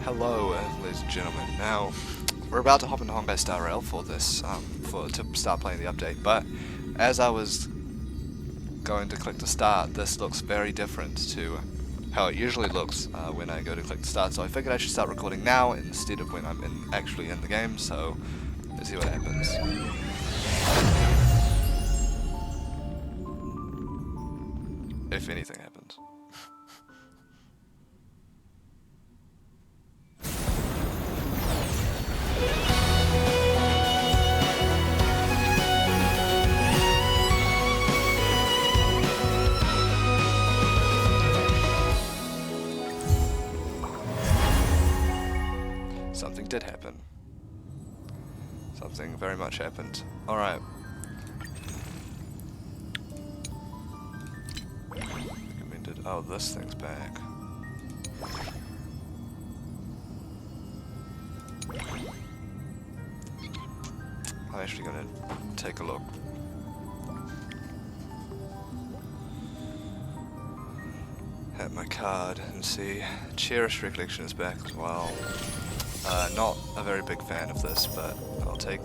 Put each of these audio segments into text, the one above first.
Hello, ladies and gentlemen. Now, we're about to hop into Honkai Star Rail for this, to start playing the update. But as I was going to click to start, this looks very different to how it usually looks when I go to click to start. So I figured I should start recording now instead of when I'm actually in the game. So let's see what happens. If anything happens. Something did happen. Something very much happened. Alright. Recommended. Oh, this thing's back. I'm actually gonna take a look. At my card and see. Cherished Recollection is back as well. Not a very big fan of this, but I'll take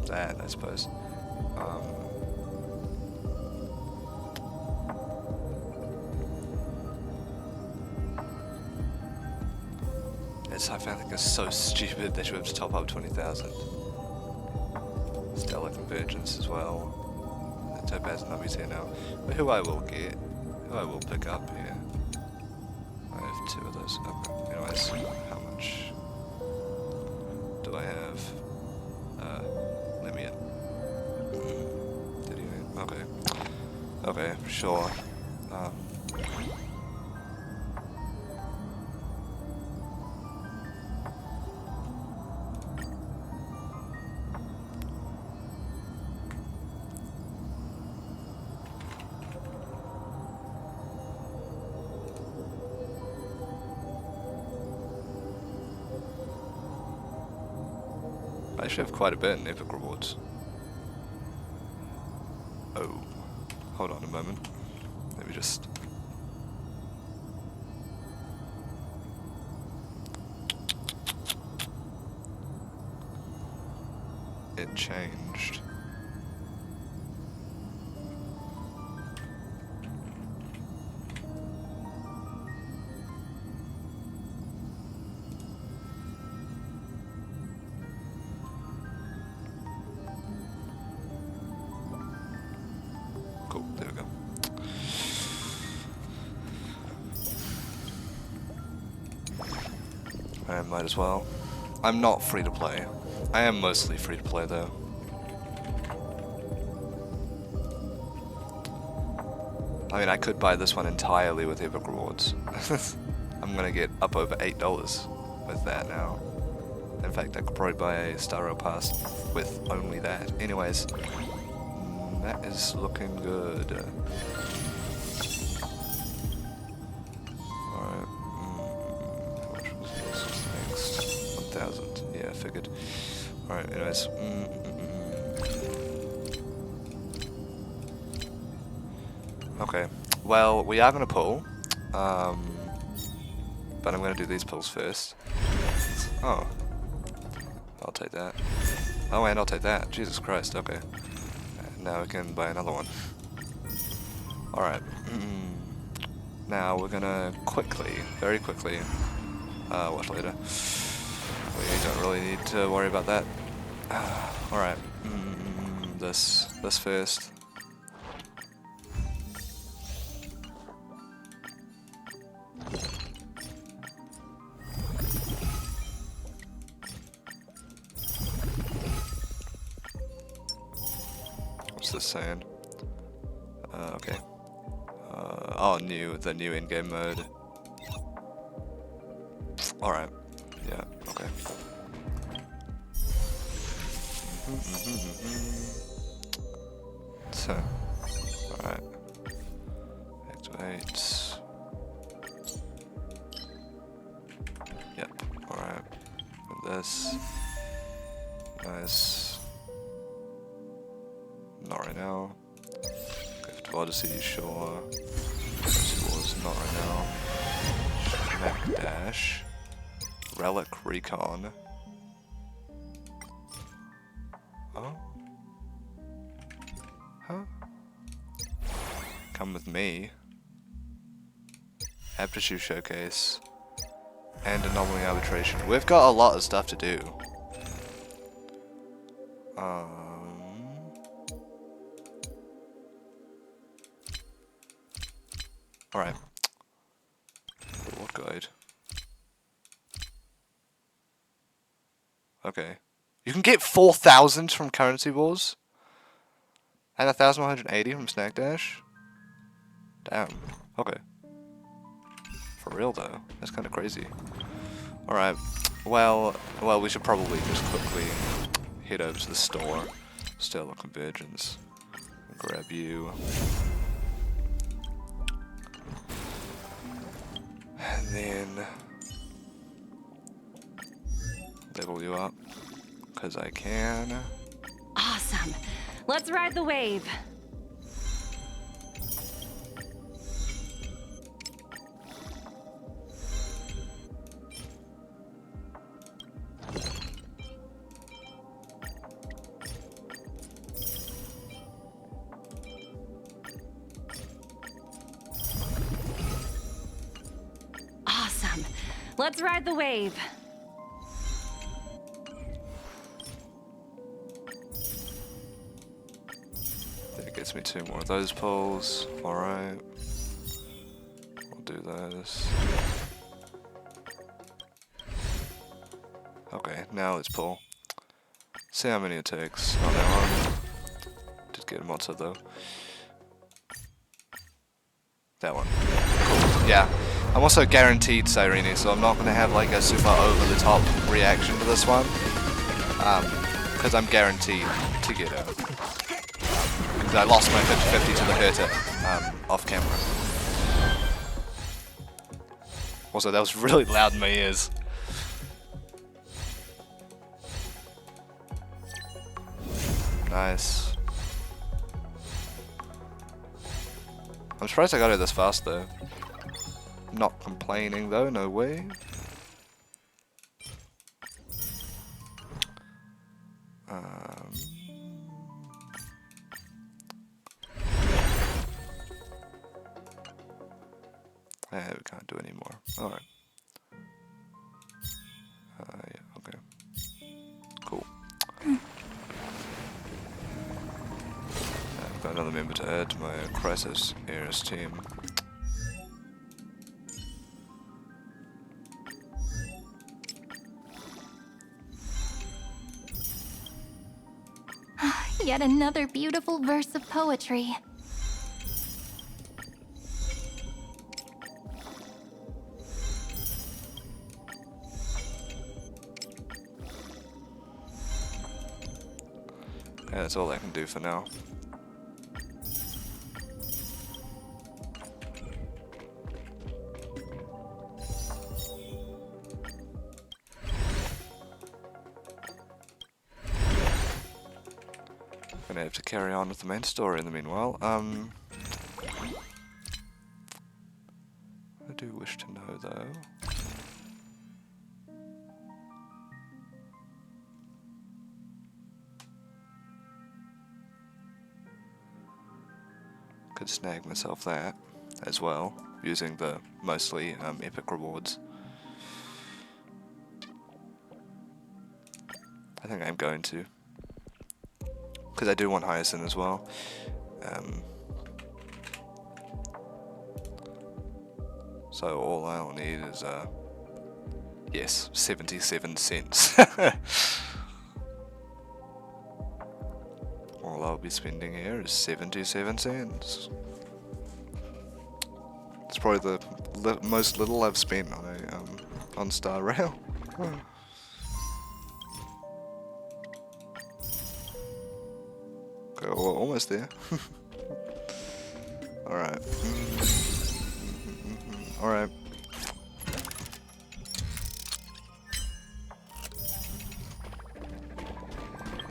that, I suppose. I think it's so stupid that you have to top up 20,000. Stellar Convergence as well. Topaz Nubby's here now. But who I will get, who I will pick up here. I have two of those. Okay. Anyways, how much do I have? Let me in. Did he? Okay. Okay, sure. I actually have quite a bit in epic rewards. Oh, hold on a moment. Let me just... It changed. Cool, there we go. I might as well. I'm not free to play. I am mostly free to play though. I mean, I could buy this one entirely with epic rewards. I'm gonna get up over $8 with that now. In fact, I could probably buy a Star Rail Pass with only that. Anyways, that is looking good. Alright. How much was this next? 1,000. Yeah, I figured. Alright, anyways. Okay. Well, we are going to pull. But I'm going to do these pulls first. Oh. I'll take that. Oh, and I'll take that. Jesus Christ, okay. Now we can buy another one. Alright. Now we're gonna quickly, very quickly, watch later. We don't really need to worry about that. Alright. This first. What's this saying? Okay. Oh, the new in-game mode. Alright. Yeah, okay. So, alright. Activate. Yep, alright. And this. Nice. Not right now. Gift of Odyssey, sure. Wars, not right now. Mech Dash. Relic Recon. Oh? Huh? Come with me. Aptitude Showcase. And Anomaly Arbitration. We've got a lot of stuff to do. Alright. What guide? Okay. You can get 4,000 from Currency Wars? And 1,180 from Snack Dash? Damn. Okay. For real though. That's kind of crazy. Alright. Well, we should probably just quickly head over to the store. Stellar Convergence. Grab you. And then level you up. Because I can. Awesome. Let's ride the wave. Awesome. Let's ride the wave. That gets me 2 more of those poles. Alright. We'll do those. Okay, now let's pull. See how many it takes. Not that one. Did get a monster though. That one. Cool. Yeah. I'm also guaranteed Cyrene, so I'm not going to have like a super over the top reaction to this one. Because I'm guaranteed to get her. Because I lost my 50-50 to the Herta off camera. Also, that was really loud in my ears. Nice. I'm surprised I got it this fast though. Not complaining though, no way. Yeah, we can't do any more. Alright. Yeah, okay. Cool. I've got another member to add to my Crisis Heroes team. Yet another beautiful verse of poetry. Yeah, that's all I can do for now. Gonna have to carry on with the main story in the meanwhile. I do wish to know though. Could snag myself that as well, using the mostly epic rewards. I think I'm going to. Because I do want Hyacinth as well. So all I'll need is, yes, 77 cents. All I'll be spending here is 77 cents. It's probably the most little I've spent on a on Star Rail. Okay, well, almost there. Alright. Alright.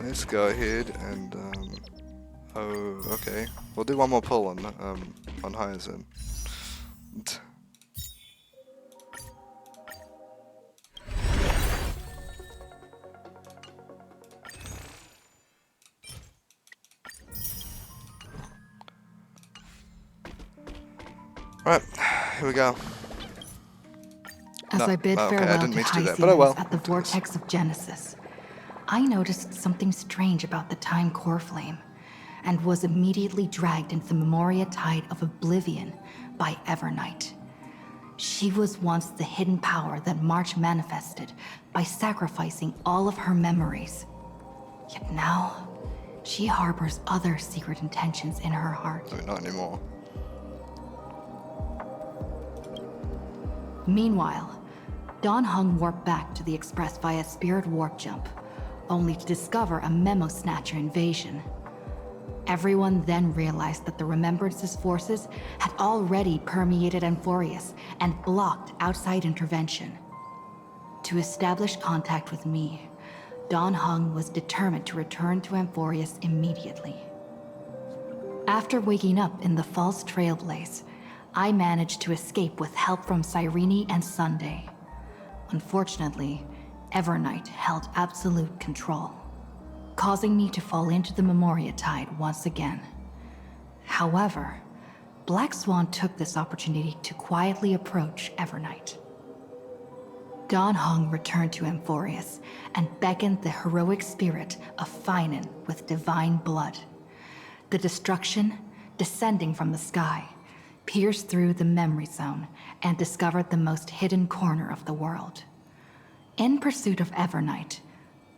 Let's go ahead and oh, okay. We'll do one more pull on Hyacinth. Right, here we go. As No, I bid okay, I farewell didn't to mean to do High that, but oh well. at the We'll do this. vortex of Genesis, I noticed something strange about the time core flame, and was immediately dragged into the Memoria Tide of Oblivion by Evernight. She was once the hidden power that March manifested by sacrificing all of her memories. Yet now, she harbors other secret intentions in her heart. No, not anymore. Meanwhile, Dawn Hung warped back to the Express via Spirit Warp Jump, only to discover a Memo Snatcher invasion. Everyone then realized that the Remembrance's forces had already permeated Amphorius and blocked outside intervention. To establish contact with me, Dawn Hung was determined to return to Amphorius immediately. After waking up in the false Trailblaze, I managed to escape with help from Cyrene and Sunday. Unfortunately, Evernight held absolute control, causing me to fall into the Memoria Tide once again. However, Black Swan took this opportunity to quietly approach Evernight. Dawn Hung returned to Amphorius and beckoned the heroic spirit of Finan with divine blood. The destruction, descending from the sky, pierced through the memory zone and discovered the most hidden corner of the world. In pursuit of Evernight,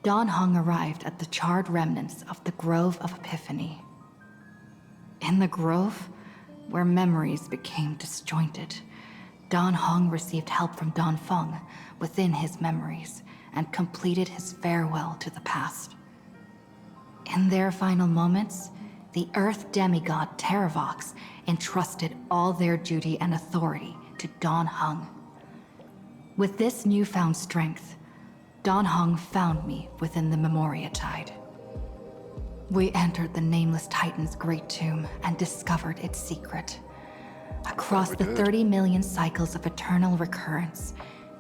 Dawn Hung arrived at the charred remnants of the Grove of Epiphany. In the grove, where memories became disjointed, Dawn Hung received help from Dawn Feng within his memories and completed his farewell to the past. In their final moments, the Earth demigod Terravox entrusted all their duty and authority to Dawn Hung. With this newfound strength, Dawn Hung found me within the Memoria Tide. We entered the Nameless Titan's great tomb and discovered its secret. Across the 30 million cycles of eternal recurrence,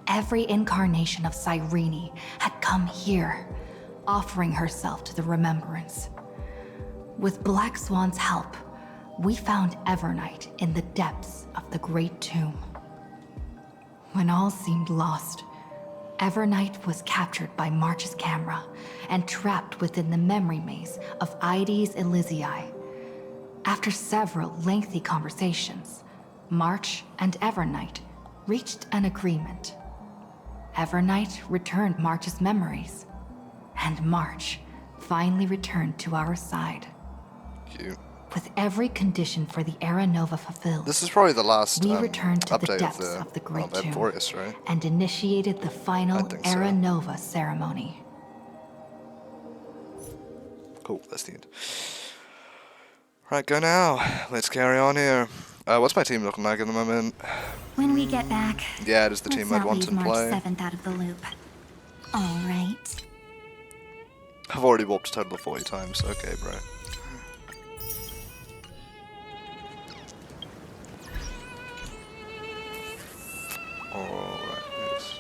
every incarnation of Cyrene had come here, offering herself to the Remembrance. With Black Swan's help, we found Evernight in the depths of the Great Tomb. When all seemed lost, Evernight was captured by March's camera and trapped within the memory maze of Ides Elysiae. After several lengthy conversations, March and Evernight reached an agreement. Evernight returned March's memories, and March finally returned to our side. Cute. With every condition for the Era Nova fulfilled, This is probably the last we returned to the update depths of of the Great of Tomb Amphorius, right? and initiated the final I think so. Era Nova ceremony. Cool, that's the end. Right, go now. Let's carry on here. What's my team looking like at the moment? When we get back, Yeah, it is the let's team I'd not want leave to March play. 7th out of the loop. All right. I've already warped a total of 40 times. Okay, bro. Alright, yes.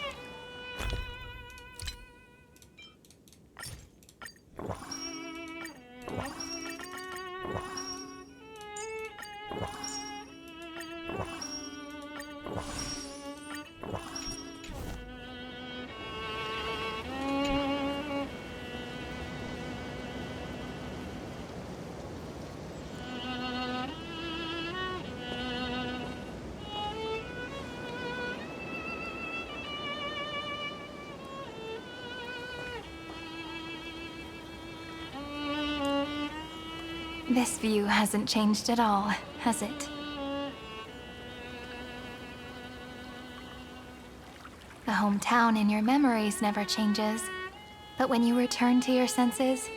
This view hasn't changed at all, has it? The hometown in your memories never changes. But when you return to your senses,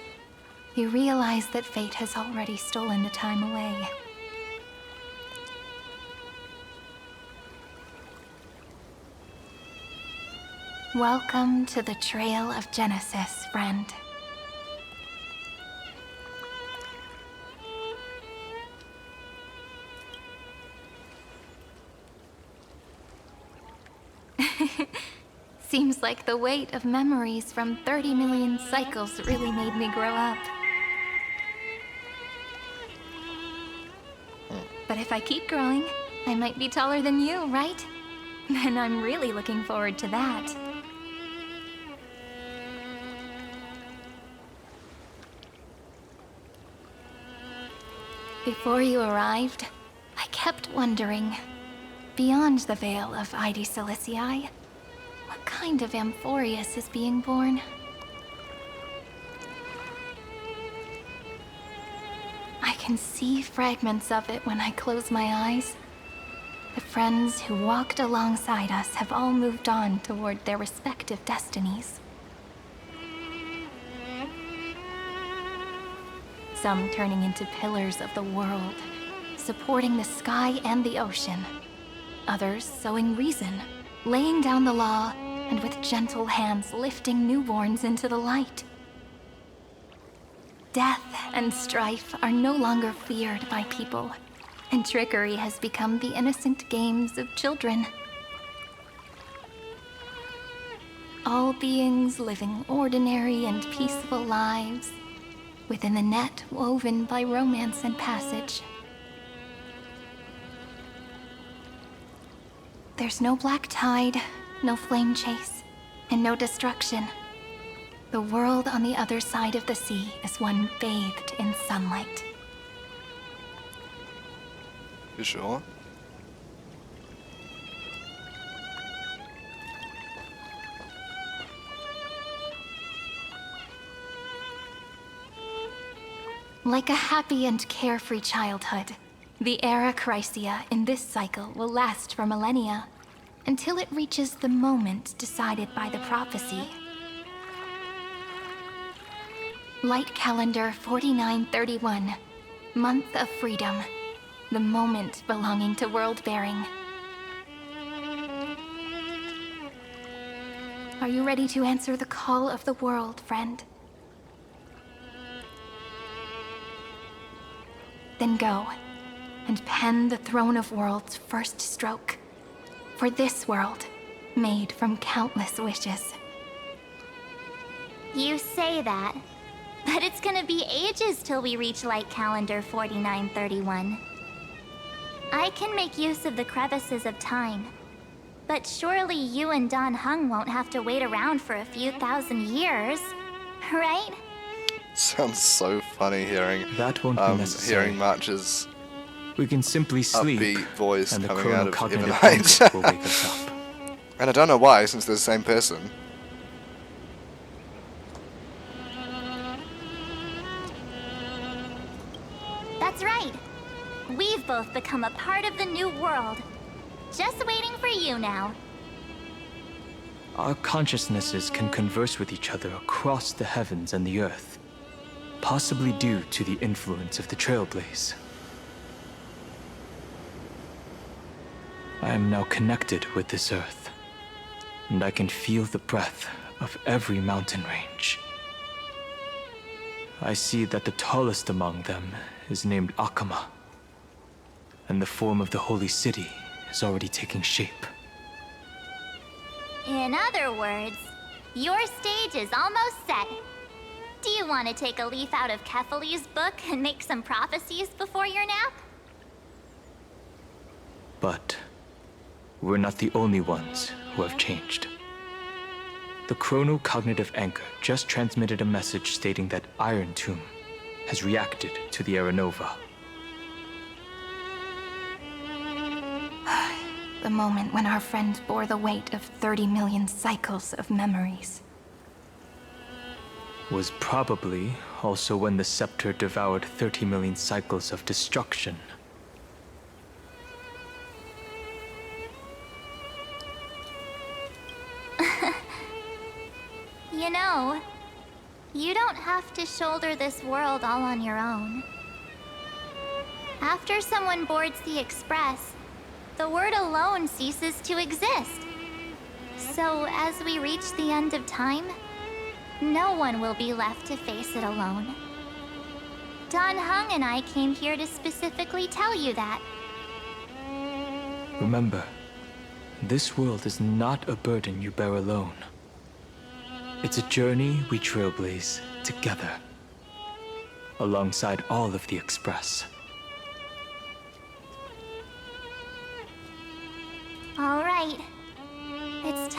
you realize that fate has already stolen the time away. Welcome to the Trail of Genesis, friend. Seems like the weight of memories from 30 million cycles really made me grow up. But if I keep growing, I might be taller than you, right? Then I'm really looking forward to that. Before you arrived, I kept wondering, beyond the veil of Ide Silicii, what kind of Amphorius is being born? I can see fragments of it when I close my eyes. The friends who walked alongside us have all moved on toward their respective destinies. Some turning into pillars of the world, supporting the sky and the ocean. Others sowing reason, laying down the law, and with gentle hands lifting newborns into the light. Death and strife are no longer feared by people, and trickery has become the innocent games of children. All beings living ordinary and peaceful lives, within the net woven by romance and passage. There's no black tide, no flame chase, and no destruction. The world on the other side of the sea is one bathed in sunlight. You sure? Like a happy and carefree childhood, the era Chrysia in this cycle will last for millennia, until it reaches the moment decided by the prophecy. Light calendar 4931, month of freedom, the moment belonging to world-bearing. Are you ready to answer the call of the world, friend? Then go, and pen the Throne of Worlds' first stroke. For this world, made from countless wishes. You say that, but it's gonna be ages till we reach Light Calendar 4931. I can make use of the crevices of time, but surely you and Dan Heng won't have to wait around for a few thousand years, right? Sounds so funny hearing That won't be necessary. hearing March's We can simply sleep, upbeat voice and the coming out of chronocognitive Evenite. anchor will wake us up. And I don't know why, since they're the same person. That's right. We've both become a part of the new world. Just waiting for you now. Our consciousnesses can converse with each other across the heavens and the earth, possibly due to the influence of the Trailblaze. I am now connected with this earth, and I can feel the breath of every mountain range. I see that the tallest among them is named Akama, and the form of the holy city is already taking shape. In other words, your stage is almost set. Do you want to take a leaf out of Kefali's book and make some prophecies before your nap? But we're not the only ones who have changed. The chronocognitive anchor just transmitted a message stating that Iron Tomb has reacted to the Era Nova. The moment when our friend bore the weight of 30 million cycles of memories. Was probably also when the scepter devoured 30 million cycles of destruction. You know, you don't have to shoulder this world all on your own. After someone boards the Express, the word alone ceases to exist. So as we reach the end of time, no one will be left to face it alone. Dan Heng and I came here to specifically tell you that. Remember, this world is not a burden you bear alone. It's a journey we trailblaze together, alongside all of the Express.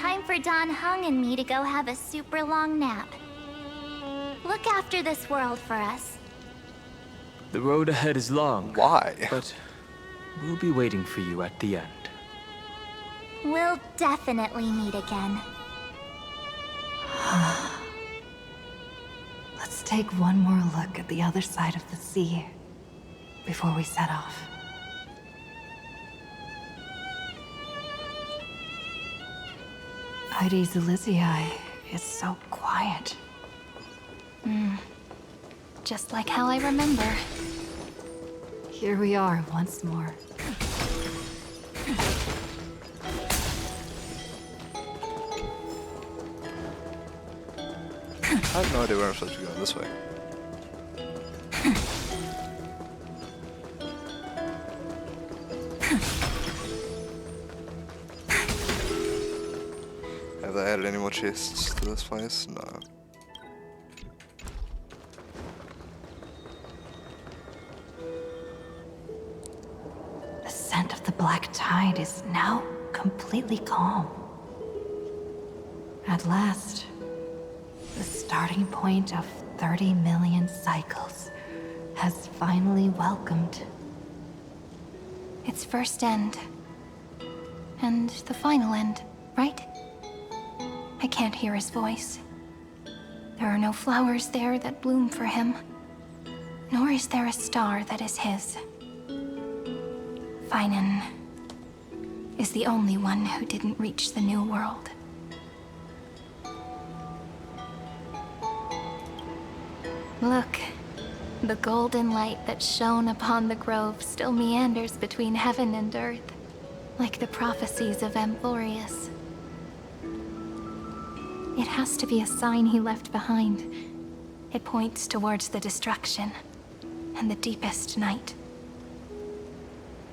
time for Don Hung and me to go have a super long nap. Look after this world for us. The road ahead is long. Why? But we'll be waiting for you at the end. We'll definitely meet again. Let's take one more look at the other side of the sea before we set off. Heidi Zelizii is so quiet. Just like how I remember. Here we are once more. I have no idea where I'm supposed to be going this way. Have they added any more chests to this place? No. The scent of the black tide is now completely calm. At last, the starting point of 30 million cycles has finally welcomed. Its first end. And the final end, right? I can't hear his voice. There are no flowers there that bloom for him. Nor is there a star that is his. Finan is the only one who didn't reach the new world. Look, the golden light that shone upon the grove still meanders between heaven and earth, like the prophecies of Amphorius. It has to be a sign he left behind. It points towards the destruction and the deepest night.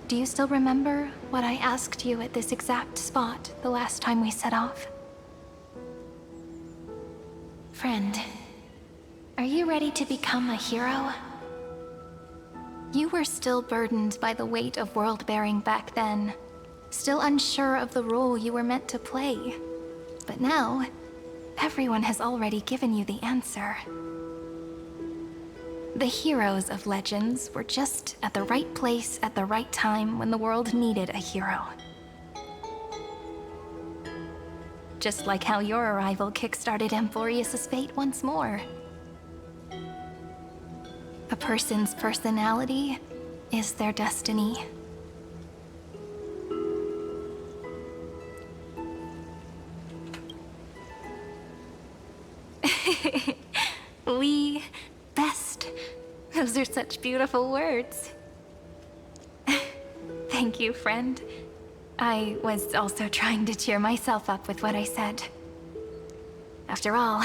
Do you still remember what I asked you at this exact spot the last time we set off? Friend, are you ready to become a hero? You were still burdened by the weight of world-bearing back then, still unsure of the role you were meant to play. But now, everyone has already given you the answer. The heroes of legends were just at the right place at the right time when the world needed a hero. Just like how your arrival kickstarted Amphorius' fate once more. A person's personality is their destiny. We best. Those are such beautiful words. Thank you, friend. I was also trying to cheer myself up with what I said. After all,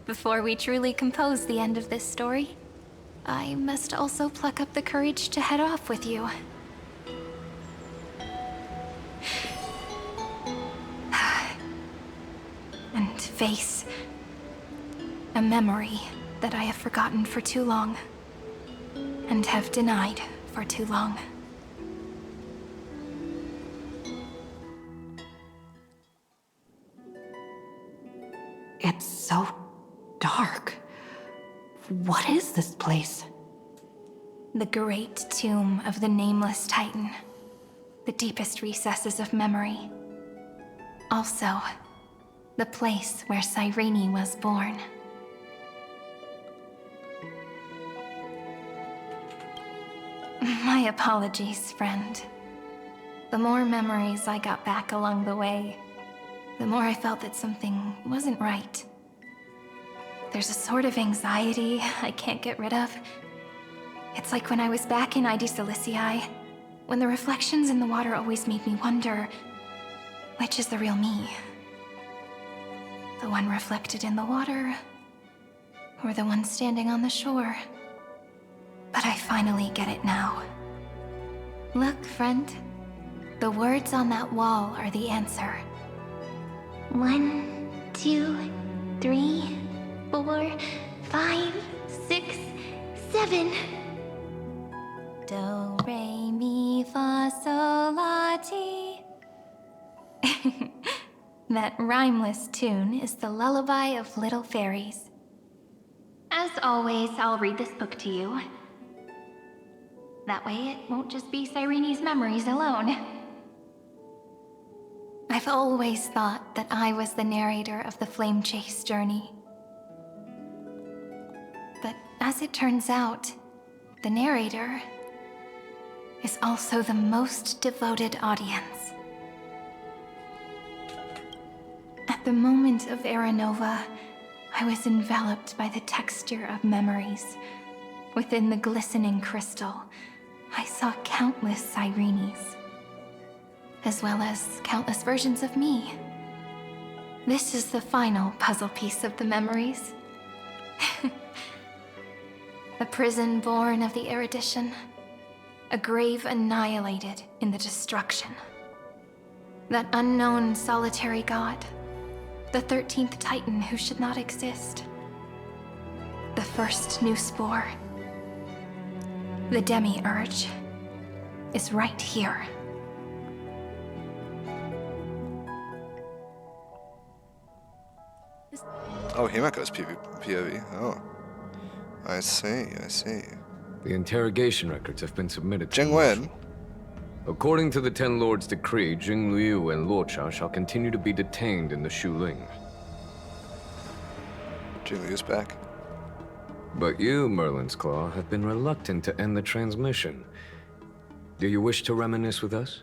before we truly compose the end of this story, I must also pluck up the courage to head off with you. And face a memory that I have forgotten for too long, and have denied for too long. It's so dark. What is this place? The great tomb of the Nameless Titan. The deepest recesses of memory. Also, the place where Cyrene was born. My apologies, friend. The more memories I got back along the way, the more I felt that something wasn't right. There's a sort of anxiety I can't get rid of. It's like when I was back in ID Silicii, when the reflections in the water always made me wonder, which is the real me? The one reflected in the water, or the one standing on the shore? But I finally get it now. Look, friend. The words on that wall are the answer. 1, 2, 3, 4, 5, 6, 7. Do, re, mi, fa, sol, la, ti. That rhymeless tune is the lullaby of little fairies. As always, I'll read this book to you. That way it won't just be Cyrene's memories alone. I've always thought that I was the narrator of the Flame Chase journey. But as it turns out, the narrator is also the most devoted audience. At the moment of Era Nova, I was enveloped by the texture of memories. Within the glistening crystal, I saw countless Cyrenes, as well as countless versions of me. This is the final puzzle piece of the memories. A prison born of the erudition, a grave annihilated in the destruction. That unknown solitary god, the 13th Titan who should not exist. The first new spore. The Demiurge is right here. Oh, Himako's POV. Oh. I see, I see. The interrogation records have been submitted to Jing the Wen. Marshal. According to the Ten Lords' decree, Jing Liu and Luocha shall continue to be detained in the Shuling. Jing Liu's back. But you, Merlin's Claw, have been reluctant to end the transmission. Do you wish to reminisce with us?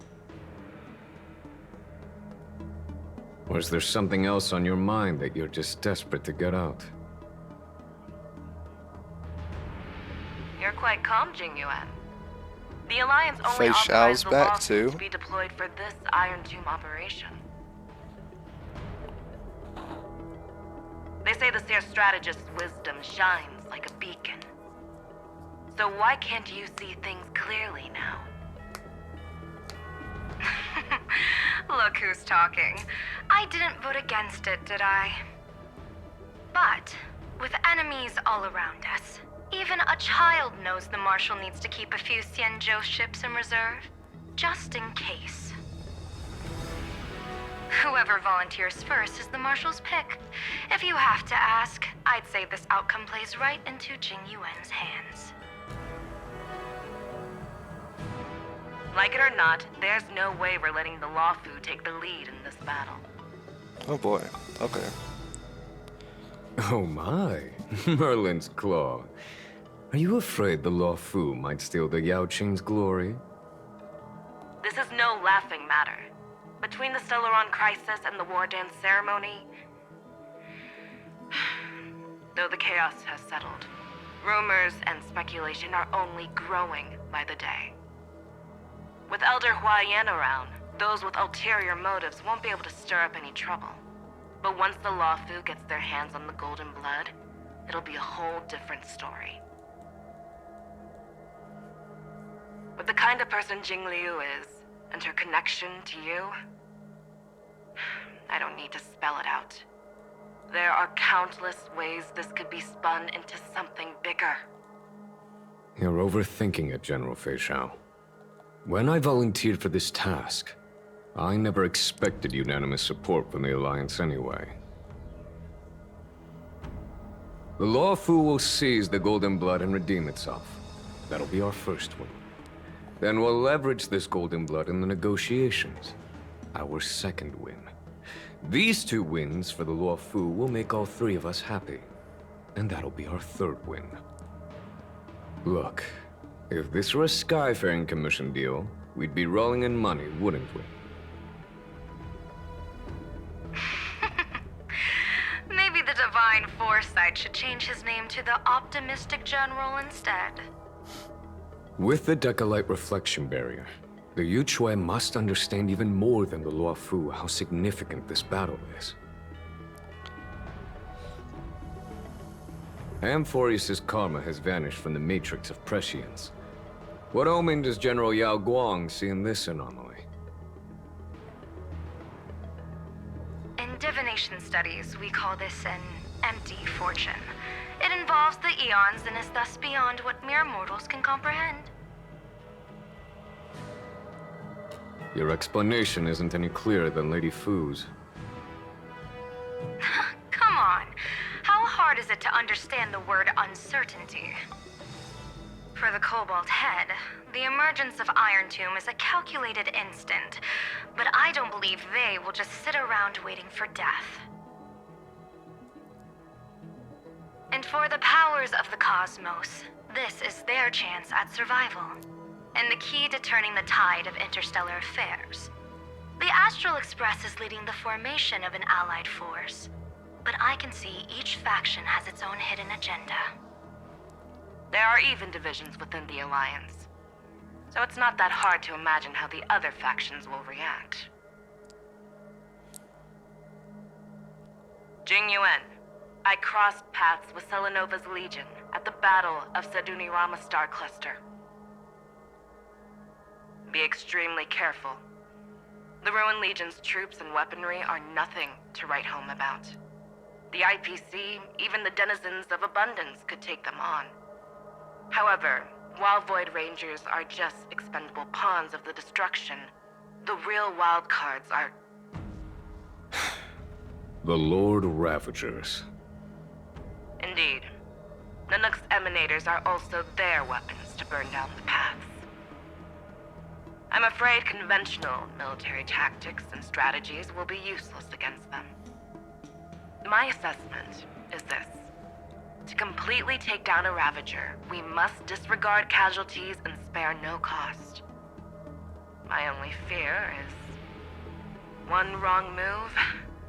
Or is there something else on your mind that you're just desperate to get out? You're quite calm, Jing Yuan. The Alliance only Fei authorized Xiao's the back lawsuit too. to be deployed for this Iron Tomb operation. They say the Seer Strategist's wisdom shines like a beacon. So why can't you see things clearly now? Look who's talking. I didn't vote against it, did I? But, with enemies all around us, even a child knows the Marshal needs to keep a few Xianzhou ships in reserve, just in case. Whoever volunteers first is the Marshal's pick. If you have to ask, I'd say this outcome plays right into Jing Yuan's hands. Like it or not, there's no way we're letting the Lawfu take the lead in this battle. Oh boy. Okay. Oh my, Merlin's Claw. Are you afraid the Lawfu might steal the Yao Qing's glory? This is no laughing matter. Between the Stellaron crisis and the War Dance ceremony, though the chaos has settled, rumors and speculation are only growing by the day. With Elder Huaiyan around, those with ulterior motives won't be able to stir up any trouble. But once the Lawfu gets their hands on the Golden Blood, it'll be a whole different story. With the kind of person Jing Liu is, and her connection to you, I don't need to spell it out. There are countless ways this could be spun into something bigger. You're overthinking it, General Fei Xiao. When I volunteered for this task, I never expected unanimous support from the Alliance anyway. The Lawfu will seize the Golden Blood and redeem itself. That'll be our first win. Then we'll leverage this Golden Blood in the negotiations. Our second win. These two wins for the Lawfu will make all three of us happy. And that'll be our third win. Look, if this were a Skyfaring Commission deal, we'd be rolling in money, wouldn't we? Maybe the Divine Foresight should change his name to the Optimistic General instead. With the Decalite Reflection Barrier, the Yuchue must understand even more than the Luofu how significant this battle is. Amphorius' karma has vanished from the matrix of prescience. What omen does General Yao Guang see in this anomaly? In divination studies, we call this an empty fortune. It involves the eons and is thus beyond what mere mortals can comprehend. Your explanation isn't any clearer than Lady Fu's. on. How hard is it to understand the word uncertainty? For the Cobalt Head, the emergence of Iron Tomb is a calculated instant, but I don't believe they will just sit around waiting for death. And for the powers of the cosmos, this is their chance at survival, and the key to turning the tide of interstellar affairs. The Astral Express is leading the formation of an allied force, but I can see each faction has its own hidden agenda. There are even divisions within the Alliance, so it's not that hard to imagine how the other factions will react. Jing Yuan, I crossed paths with Selenova's Legion at the Battle of Sedunirama Star Cluster. Be extremely careful. The Ruin Legion's troops and weaponry are nothing to write home about. The IPC, even the denizens of Abundance, could take them on. However, while Void Rangers are just expendable pawns of the destruction, the real wild cards are... The Lord Ravagers. Indeed. Nanook's emanators are also their weapons to burn down the paths. I'm afraid conventional military tactics and strategies will be useless against them. My assessment is this. To completely take down a Ravager, we must disregard casualties and spare no cost. My only fear is... one wrong move,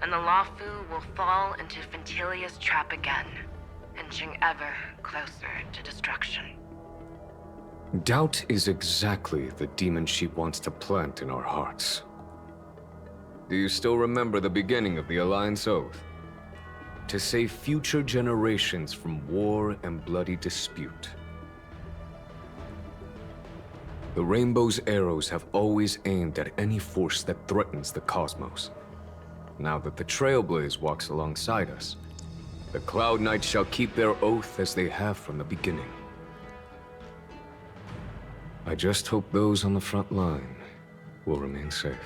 and the Lawfu will fall into Fintilia's trap again, inching ever closer to destruction. Doubt is exactly the demon she wants to plant in our hearts. Do you still remember the beginning of the Alliance Oath? To save future generations from war and bloody dispute. The Rainbow's arrows have always aimed at any force that threatens the cosmos. Now that the Trailblaze walks alongside us, the Cloud Knights shall keep their oath as they have from the beginning. I just hope those on the front line will remain safe.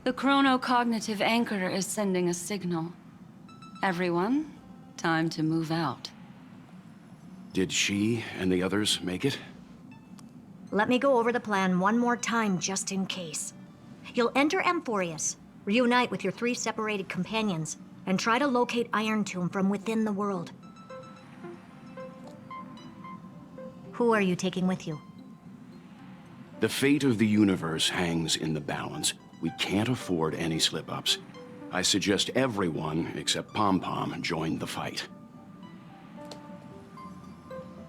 The chronocognitive anchor is sending a signal. Everyone, time to move out. Did she and the others make it? Let me go over the plan one more time, just in case. You'll enter Amphorius, reunite with your 3 separated companions, and try to locate Iron Tomb from within the world. Who are you taking with you? The fate of the universe hangs in the balance. We can't afford any slip-ups. I suggest everyone, except Pom-Pom, join the fight.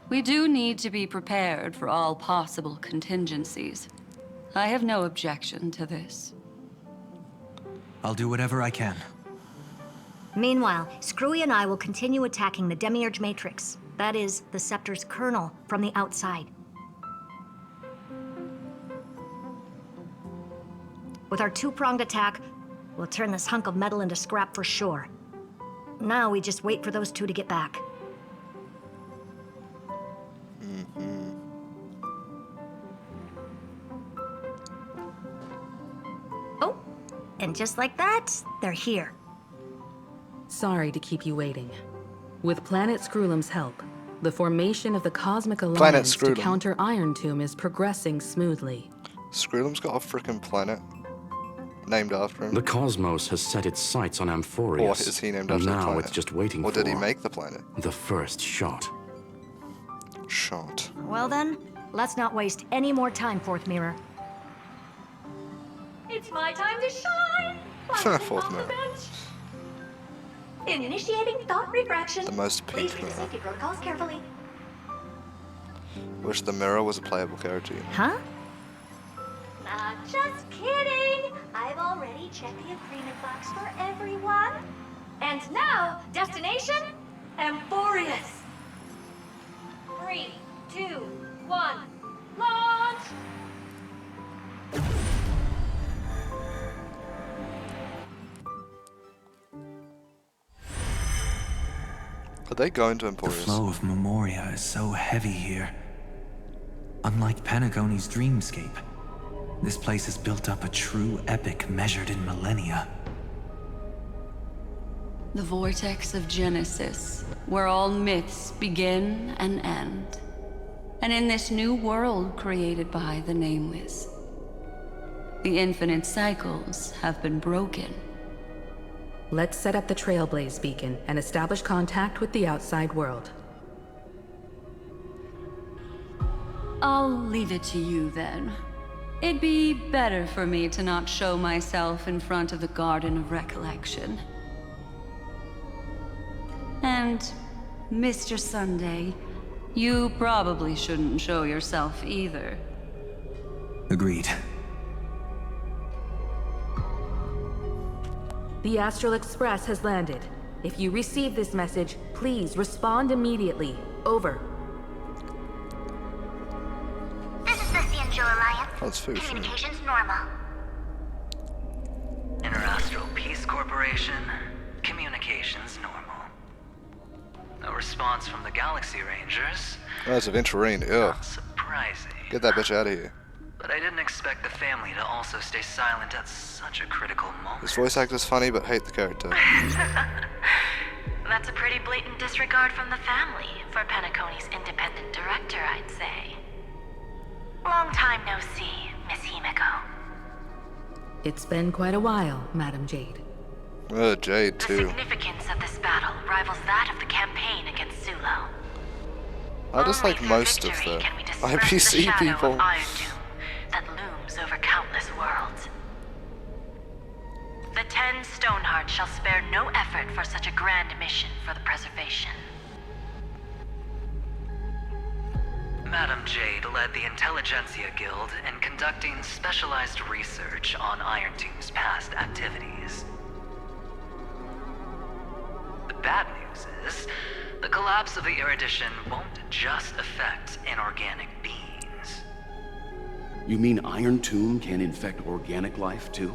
We do need to be prepared for all possible contingencies. I have no objection to this. I'll do whatever I can. Meanwhile, Screwy and I will continue attacking the Demiurge Matrix. That is, the Scepter's kernel, from the outside. With our 2-pronged attack, we'll turn this hunk of metal into scrap for sure. Now we just wait for those 2 to get back. Oh, and just like that, they're here. Sorry to keep you waiting. With Planet Screwlum's help, the formation of the Cosmic Planet Alliance to Screwlum. counter Iron Tomb is progressing smoothly. Screwlum's got a freaking planet named after him. The cosmos has set its sights on Amphorius. Or is he named and after the now planet? it's just waiting or for... did he make the planet? the first shot. Shot. Well then, let's not waste any more time, Fourth Mirror. It's my time to shine! Fourth mirror. Initiating thought refraction. The most Please peak read the mirror. safety protocols carefully. Wish the mirror was a playable character. You know? Huh? Not just kidding! I've already checked the agreement box for everyone. And now, destination? Amphorius! 3, 2, 1, launch! Are they going to The Emporius? flow of Memoria is so heavy here. Unlike Panagoni's dreamscape, This place has built up a true epic measured in millennia. The vortex of Genesis, where all myths begin and end. And in this new world created by the Nameless, the infinite cycles have been broken. Let's set up the Trailblaze beacon and establish contact with the outside world. I'll leave it to you then. It'd be better for me to not show myself in front of the Garden of Recollection. And, Mr. Sunday, you probably shouldn't show yourself either. Agreed. The Astral Express has landed. If you receive this message, please respond immediately. Over. This is the Cianjo Alliance. That's food. Communications normal. Interastral Peace Corporation. Communications normal. No response from the Galaxy Rangers. That's a Venturine, ugh. Not surprising. Get that bitch out of here. But I didn't expect the family to also stay silent at such a critical moment. This voice actor's funny, but hate the character. That's a pretty blatant disregard from the family for Penacony's independent director, I'd say. Long time no see, Miss Himiko. It's been quite a while, Madam Jade. Jade, The too. significance of this battle rivals that of the campaign against Sulo. I just like most of the IPC people. Iron Doom that looms over countless worlds. The 10 Stonehearts shall spare no effort for such a grand mission for the preservation. Madam Jade led the Intelligentsia Guild in conducting specialized research on Iron Doom's past activities. The bad news is, the collapse of the Erudition won't just affect inorganic beings. You mean Iron Tomb can infect organic life, too?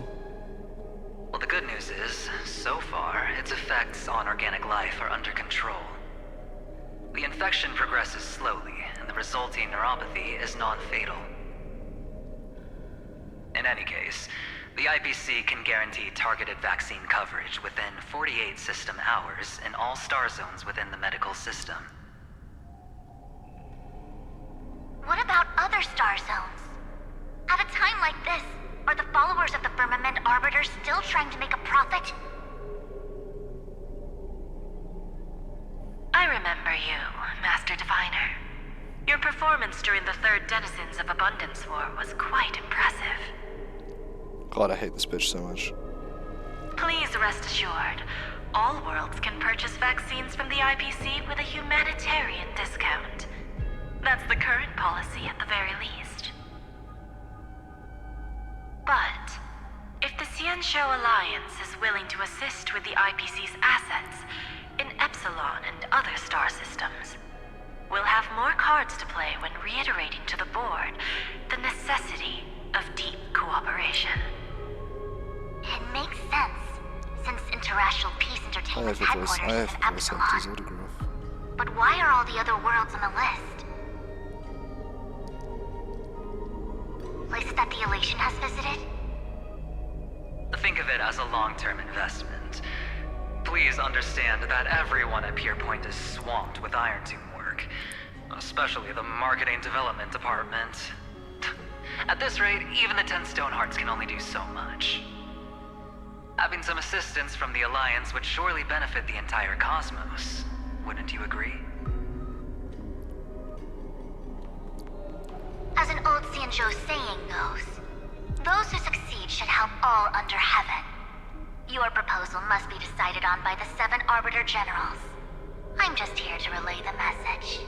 Well, the good news is, so far, its effects on organic life are under control. The infection progresses slowly, and the resulting neuropathy is non-fatal. In any case, the IPC can guarantee targeted vaccine coverage within 48 system hours in all star zones within the medical system. What about other star zones? At a time like this, are the followers of the Firmament Arbiter still trying to make a profit? I remember you, Master Diviner. Your performance during the Third Denizens of Abundance War was quite impressive. God, I hate this bitch so much. Please rest assured, all worlds can purchase vaccines from the IPC with a humanitarian discount. That's the current policy at the very least. But, if the Cianjo Alliance is willing to assist with the IPC's assets in Epsilon and other star systems, we'll have more cards to play when reiterating to the board the necessity of deep cooperation. It makes sense, since Interastral Peace Entertainment's headquarters is in Epsilon. But why are all the other worlds on the list? Places that the Elation has visited? Think of it as a long-term investment. Please understand that everyone at Pierpoint is swamped with Iron Tomb work, especially the marketing development department. At this rate, even the 10 Stonehearts can only do so much. Having some assistance from the Alliance would surely benefit the entire cosmos. Wouldn't you agree? As an old Cianjo saying goes, those who succeed should help all under heaven. Your proposal must be decided on by the 7 Arbiter Generals. I'm just here to relay the message.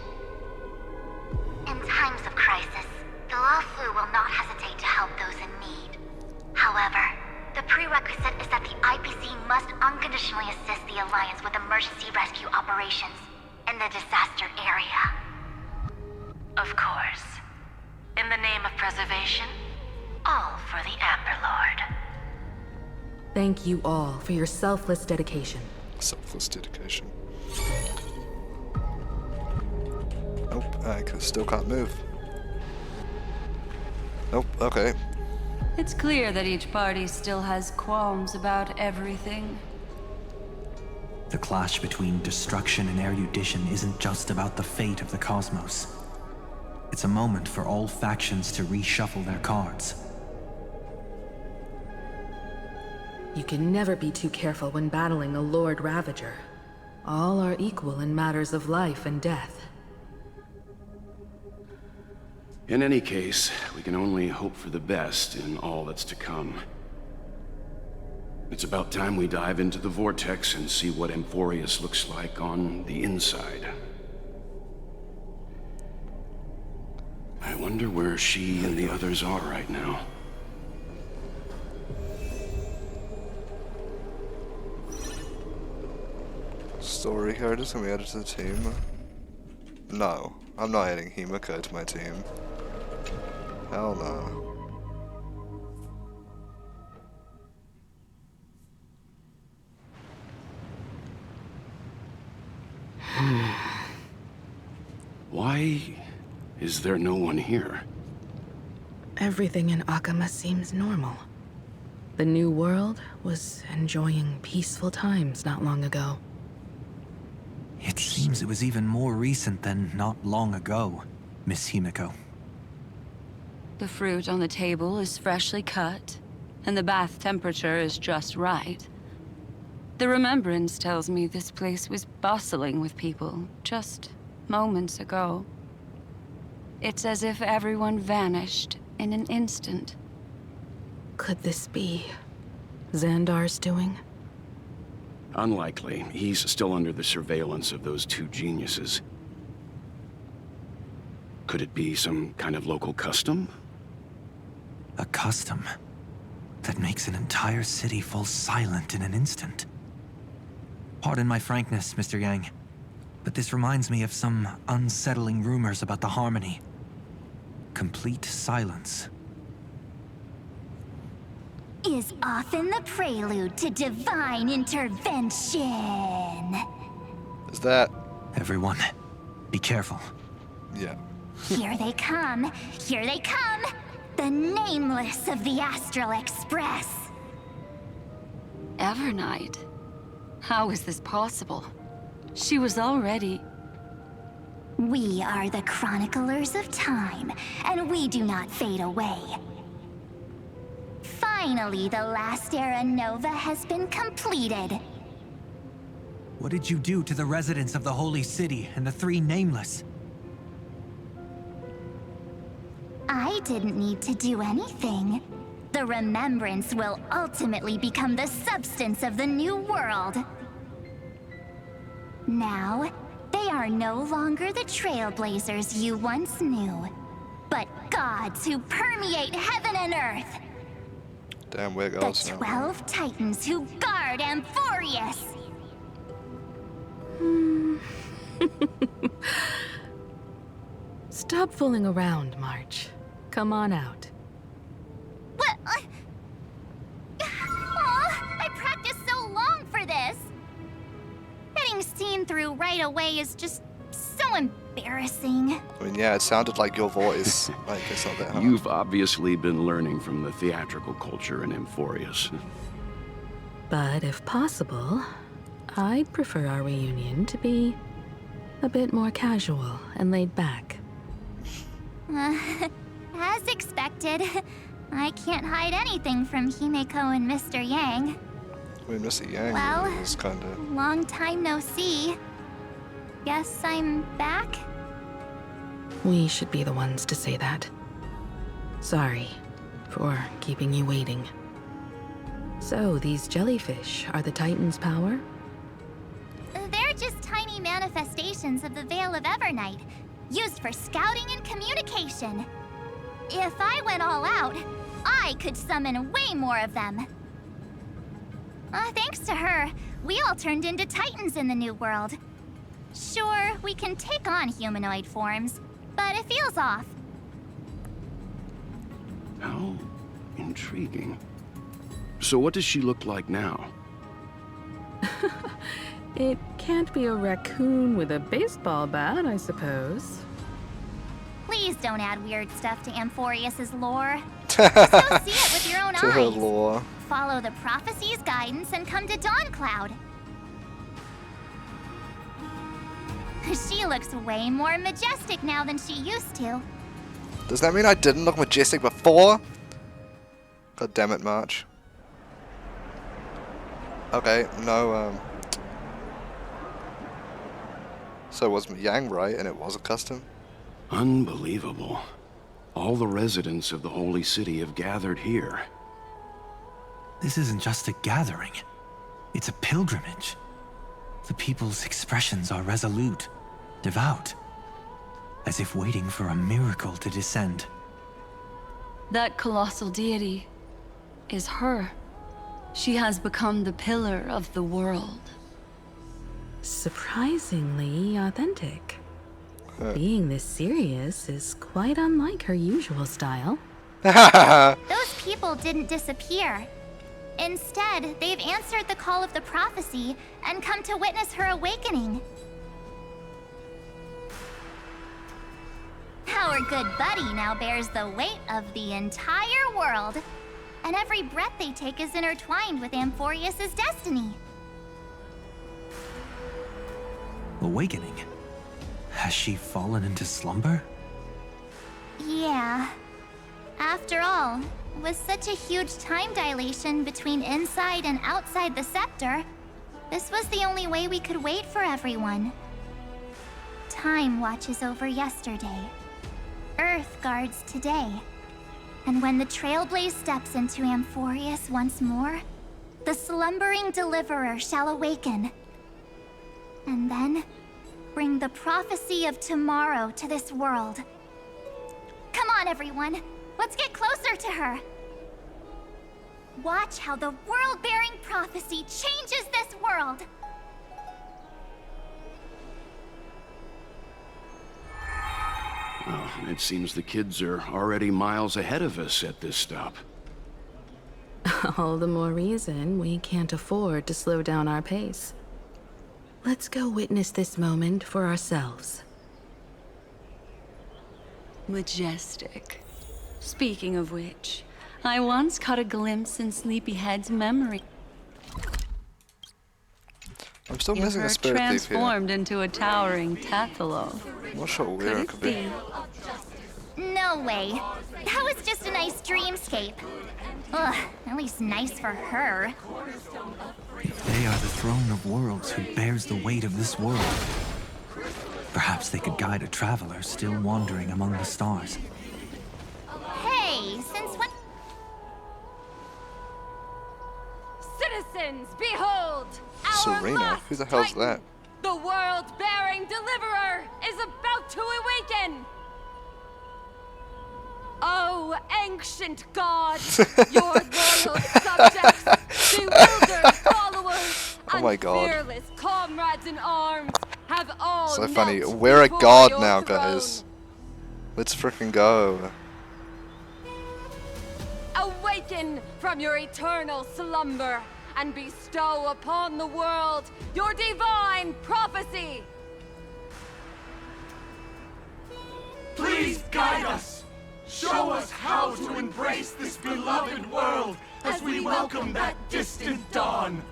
In times of crisis, the Lawfu will not hesitate to help those in need. However, the prerequisite is that the IPC must unconditionally assist the Alliance with emergency rescue operations in the disaster area. Of course. In the name of preservation, all for the Amber Lord. Thank you all for your selfless dedication. Selfless dedication. Nope, I still can't move. Nope, okay. It's clear that each party still has qualms about everything. The clash between destruction and erudition isn't just about the fate of the cosmos. It's a moment for all factions to reshuffle their cards. You can never be too careful when battling a Lord Ravager. All are equal in matters of life and death. In any case, we can only hope for the best in all that's to come. It's about time we dive into the vortex and see what Amphorius looks like on the inside. I wonder where she and the others are right now. Story characters can be added to the team. No, I'm not adding Himiko to my team. Hell no. Why is there no one here? Everything in Akama seems normal. The new world was enjoying peaceful times not long ago. It seems it was even more recent than not long ago, Miss Himiko. The fruit on the table is freshly cut, and the bath temperature is just right. The remembrance tells me this place was bustling with people just moments ago. It's as if everyone vanished in an instant. Could this be Xandar's doing? Unlikely. He's still under the surveillance of those two geniuses. Could it be some kind of local custom? A custom that makes an entire city fall silent in an instant. Pardon my frankness, Mr. Yang, but this reminds me of some unsettling rumors about the Harmony. Complete silence. Is often the prelude to divine intervention. Is that... Everyone, be careful. Yeah. Here they come. Here they come. The nameless of the Astral Express. Evernight? How is this possible? She was already... We are the chroniclers of time, and we do not fade away. Finally, the last era Nova has been completed. What did you do to the residents of the Holy City and the three Nameless? I didn't need to do anything. The remembrance will ultimately become the substance of the new world. Now, they are no longer the trailblazers you once knew, but gods who permeate heaven and earth. Damn, we're The gods now. 12 titans who guard Amphorius. Stop fooling around, March. Come on out. What? I practiced so long for this. Getting seen through right away is just so embarrassing. I mean, yeah, it sounded like your voice. Like, it's not that hard. You've obviously been learning from the theatrical culture in Amphorius. But if possible, I'd prefer our reunion to be a bit more casual and laid back. As expected, I can't hide anything from Himeko and Mr. Yang. I mean, Mr. Yang Well, is kind of... Long time no see. Guess I'm back? We should be the ones to say that. Sorry for keeping you waiting. So, these jellyfish are the Titan's power? They're just tiny manifestations of the Veil of Evernight, used for scouting and communication. If I went all out, I could summon way more of them. Thanks to her, we all turned into Titans in the New World. Sure, we can take on humanoid forms, but it feels off. How intriguing. So what does she look like now? It can't be a raccoon with a baseball bat, I suppose. Please don't add weird stuff to Amphorius's lore. Just go see it with your own To her eyes. lore. Follow the prophecy's guidance and come to Dawn Cloud. She looks way more majestic now than she used to. Does that mean I didn't look majestic before? God damn it, March. Okay, no, So was Yang right, and it was a custom? Unbelievable. All the residents of the Holy City have gathered here. This isn't just a gathering. It's a pilgrimage. The people's expressions are resolute, devout, as if waiting for a miracle to descend. That colossal deity is her. She has become the pillar of the world. Surprisingly authentic. Being this serious is quite unlike her usual style. Those people didn't disappear. Instead, they've answered the call of the prophecy and come to witness her awakening. Our good buddy now bears the weight of the entire world, and every breath they take is intertwined with Amphorius' destiny. Awakening? Has she fallen into slumber? Yeah. After all, with such a huge time dilation between inside and outside the scepter, this was the only way we could wait for everyone. Time watches over yesterday. Earth guards today. And when the Trailblaze steps into Amphorius once more, the slumbering deliverer shall awaken. And then, bring the prophecy of tomorrow to this world. Come on, everyone. Let's get closer to her. Watch how the world-bearing prophecy changes this world. Well, it seems the kids are already miles ahead of us at this stop. All the more reason we can't afford to slow down our pace. Let's go witness this moment for ourselves. Majestic. Speaking of which, I once caught a glimpse in Sleepyhead's memory. I'm still missing a spirit thief here. Transformed into a towering Tathalo. I'm not sure where it could be. No way. That was just a nice dreamscape. Ugh, at least nice for her. If they are the throne of worlds who bears the weight of this world, perhaps they could guide a traveler still wandering among the stars. Hey, since when? Citizens, behold! Our Cyrene? last Who the hell's Titan, that? the world-bearing deliverer, is about to awaken! Oh, ancient god, your loyal subjects, bewildered followers, Oh my and god. fearless comrades in arms have all So funny. knelt We're a before god your now, throne. guys. Let's frickin' go. Awaken from your eternal slumber and bestow upon the world your divine prophecy. Please guide us. Show us how to embrace this beloved world as we welcome that distant dawn.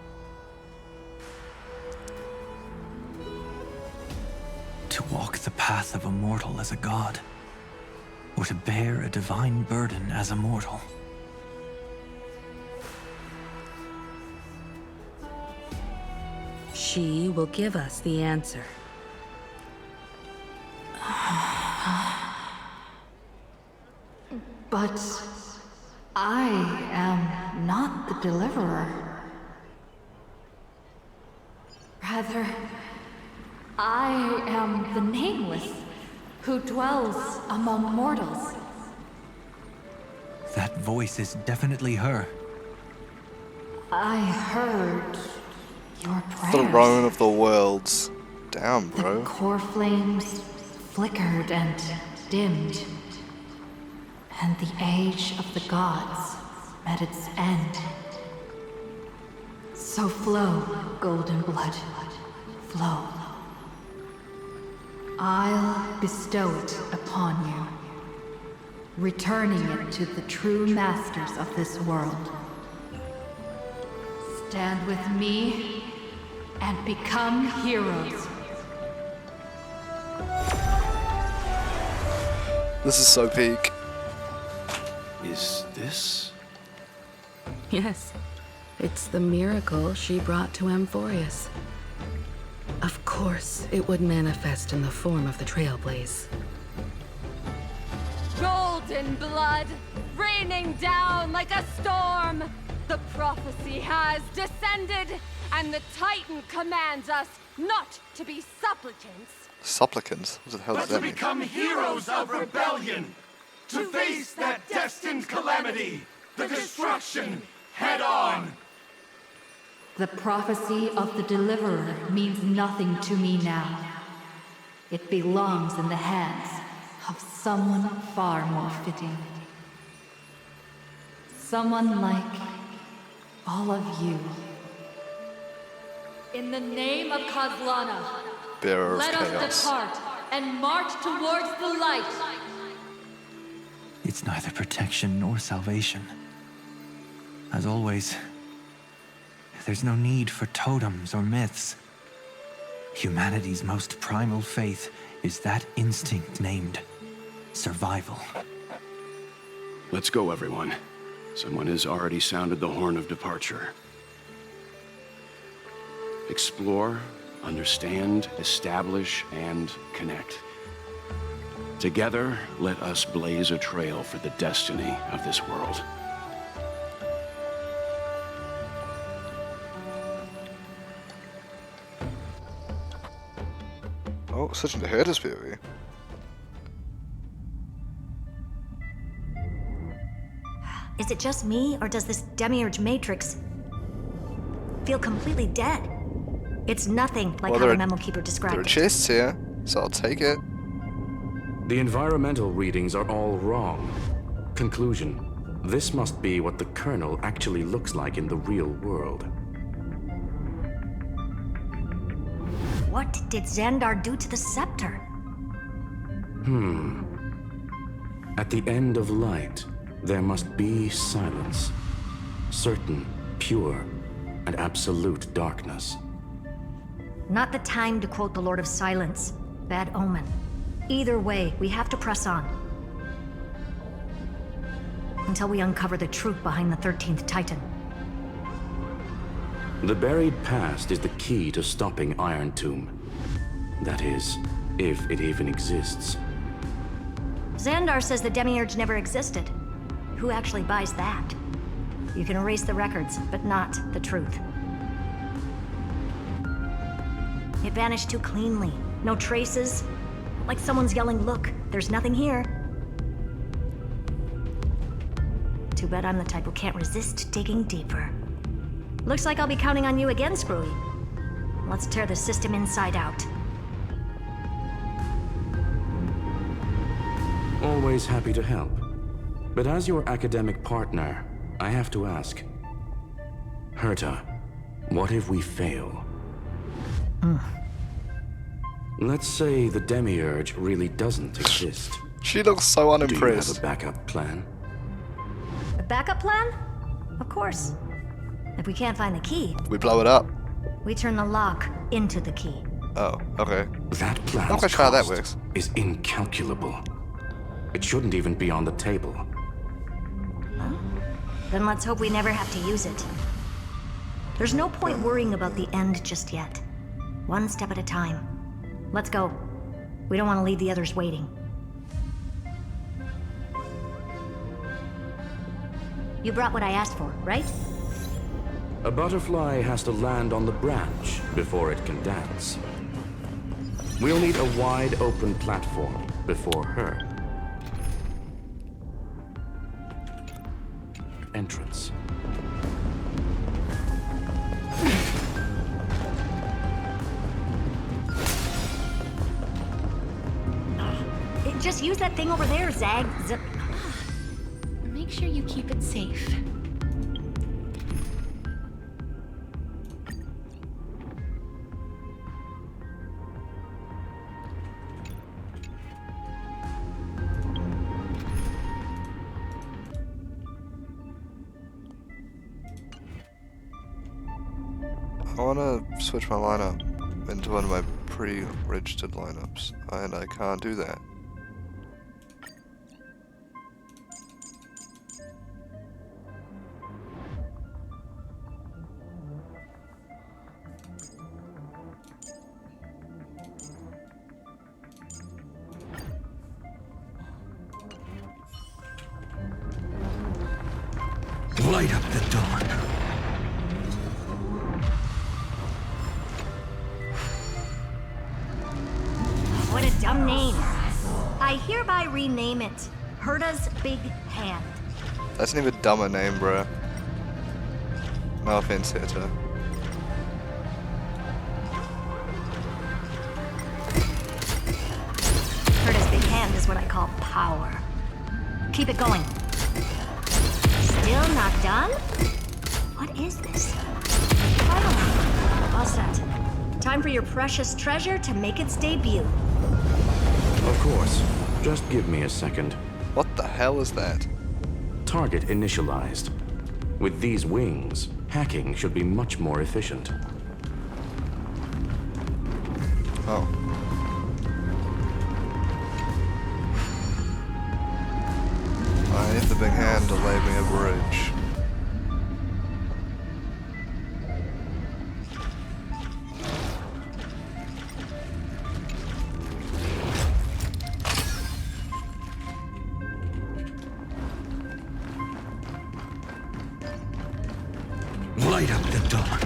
To walk the path of a mortal as a god, or to bear a divine burden as a mortal. She will give us the answer. But I am not the deliverer. Rather, I am the Nameless, who dwells among mortals. That voice is definitely her. I heard your prayers. Throne of the worlds. Damn, The bro. core flames flickered and dimmed, and the age of the gods met its end. So flow, golden blood, flow. I'll bestow it upon you. returning it to the true masters of this world. Stand with me and become heroes. This is so peak. Is this? Yes. It's the miracle she brought to Amphorius. Of course, it would manifest in the form of the Trailblaze. Golden blood, raining down like a storm. The prophecy has descended, and the Titan commands us not to be supplicants. Supplicants? What the hell does But to that mean? become heroes of rebellion. To face that destined calamity. The destruction, head on. The prophecy of the Deliverer means nothing to me now. It belongs in the hands of someone far more fitting. Someone like all of you. In the name of Kozlana, Bearer of let us chaos. depart and march towards the light. It's neither protection nor salvation. As always, there's no need for totems or myths. Humanity's most primal faith is that instinct named survival. Let's go, everyone. Someone has already sounded the horn of departure. Explore, understand, establish, and connect. Together, let us blaze a trail for the destiny of this world. Oh, such a Hades POV. Is it just me, or does this Demiurge Matrix feel completely dead? It's nothing like how the Memo Keeper described There are it. chests here, so I'll take it. The environmental readings are all wrong. Conclusion. This must be what the kernel actually looks like in the real world. What did Xandar do to the scepter? At the end of light, there must be silence. Certain, pure, and absolute darkness. Not the time to quote the Lord of Silence. Bad omen. Either way, we have to press on. Until we uncover the truth behind the 13th Titan. The buried past is the key to stopping Iron Tomb. That is, if it even exists. Xandar says the Demiurge never existed. Who actually buys that? You can erase the records, but not the truth. It vanished too cleanly. No traces. Like someone's yelling, "Look, there's nothing here." Too bad I'm the type who can't resist digging deeper. Looks like I'll be counting on you again, Screwy. Let's tear the system inside out. Always happy to help. But as your academic partner, I have to ask. Herta, what if we fail? Let's say the Demiurge really doesn't exist. She looks so unimpressed. Do you have a backup plan? A backup plan? Of course. If we can't find the key, We blow it up. we turn the lock into the key. Oh, okay. That plan's Not quite sure how that cost works. is incalculable. It shouldn't even be on the table. Then let's hope we never have to use it. There's no point worrying about the end just yet. One step at a time. Let's go. We don't want to leave the others waiting. You brought what I asked for, right? A butterfly has to land on the branch before it can dance. We'll need a wide open platform before her. Entrance. Just use that thing over there, Zag. Make sure you keep it safe. I wanna switch my lineup into one of my pre-registered lineups, and I can't do that. Light up the dawn. What a dumb name. I hereby rename it Herta's Big Hand. That's an even dumber name, bruh. No offense, Herta. Herta's Big Hand is what I call power. Keep it going. Still not done? What is this? Oh, all set. Time for your precious treasure to make its debut. Of course. Just give me a second. What the hell is that? Target initialized. With these wings, hacking should be much more efficient. Oh. I need the big hand to lay me a bridge. Light up the dawn.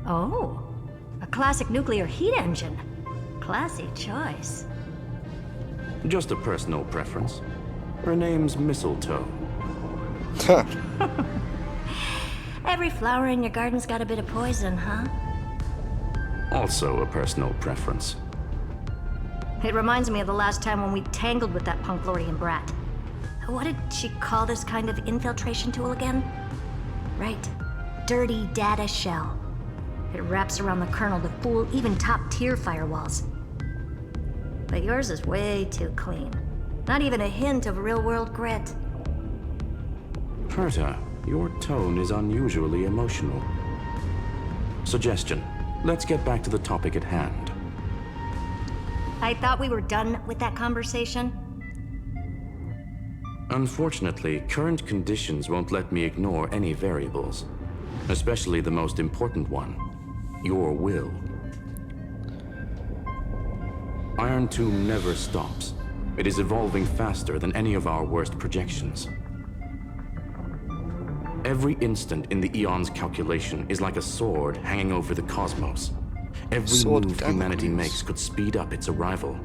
Oh, a classic nuclear heat engine. Classy choice. Just a personal preference. Her name's Mistletoe. Every flower in your garden's got a bit of poison, huh? Also a personal preference. It reminds me of the last time when we tangled with that Punklordian brat. What did she call this kind of infiltration tool again? Right. Dirty data shell. It wraps around the kernel to fool even top-tier firewalls. But yours is way too clean. Not even a hint of real-world grit. Herta, your tone is unusually emotional. Suggestion. Let's get back to the topic at hand. I thought we were done with that conversation. Unfortunately, current conditions won't let me ignore any variables. Especially the most important one. Your will. Iron Tomb never stops. It is evolving faster than any of our worst projections. Every instant in the Eon's calculation is like a sword hanging over the cosmos. Every move humanity makes could speed up its arrival.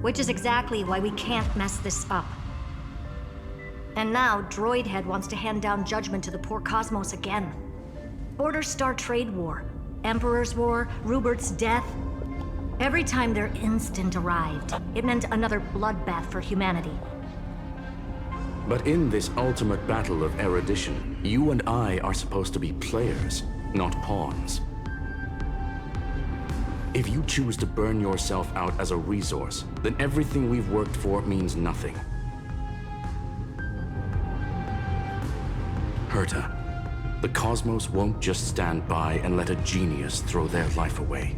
Which is exactly why we can't mess this up. And now, Droidhead wants to hand down judgment to the poor cosmos again. Order Star Trade War, Emperor's War, Rupert's death. Every time their instant arrived, it meant another bloodbath for humanity. But in this ultimate battle of erudition, you and I are supposed to be players, not pawns. If you choose to burn yourself out as a resource, then everything we've worked for means nothing. Herta, the cosmos won't just stand by and let a genius throw their life away.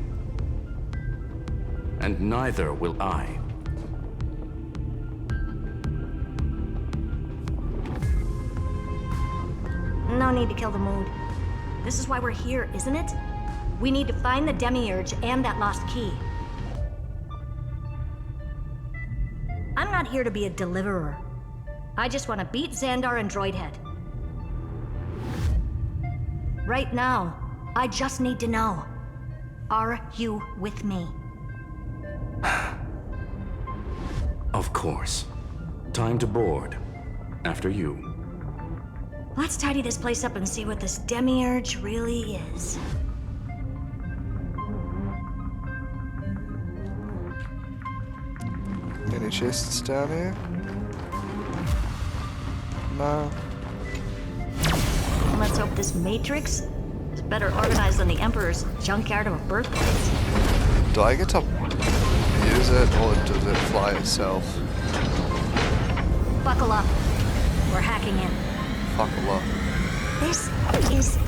And neither will I. No need to kill the mood. This is why we're here, isn't it? We need to find the Demiurge and that lost key. I'm not here to be a deliverer. I just want to beat Xandar and Droidhead. Right now, I just need to know. Are you with me? Of course. Time to board. After you. Let's tidy this place up and see what this Demiurge really is. Any chests down here? No. Let's hope this matrix is better organized than the Emperor's junkyard of a birthplace. Do I get to use it, or does it fly itself? Buckle up. We're hacking in. Buckle up. This is...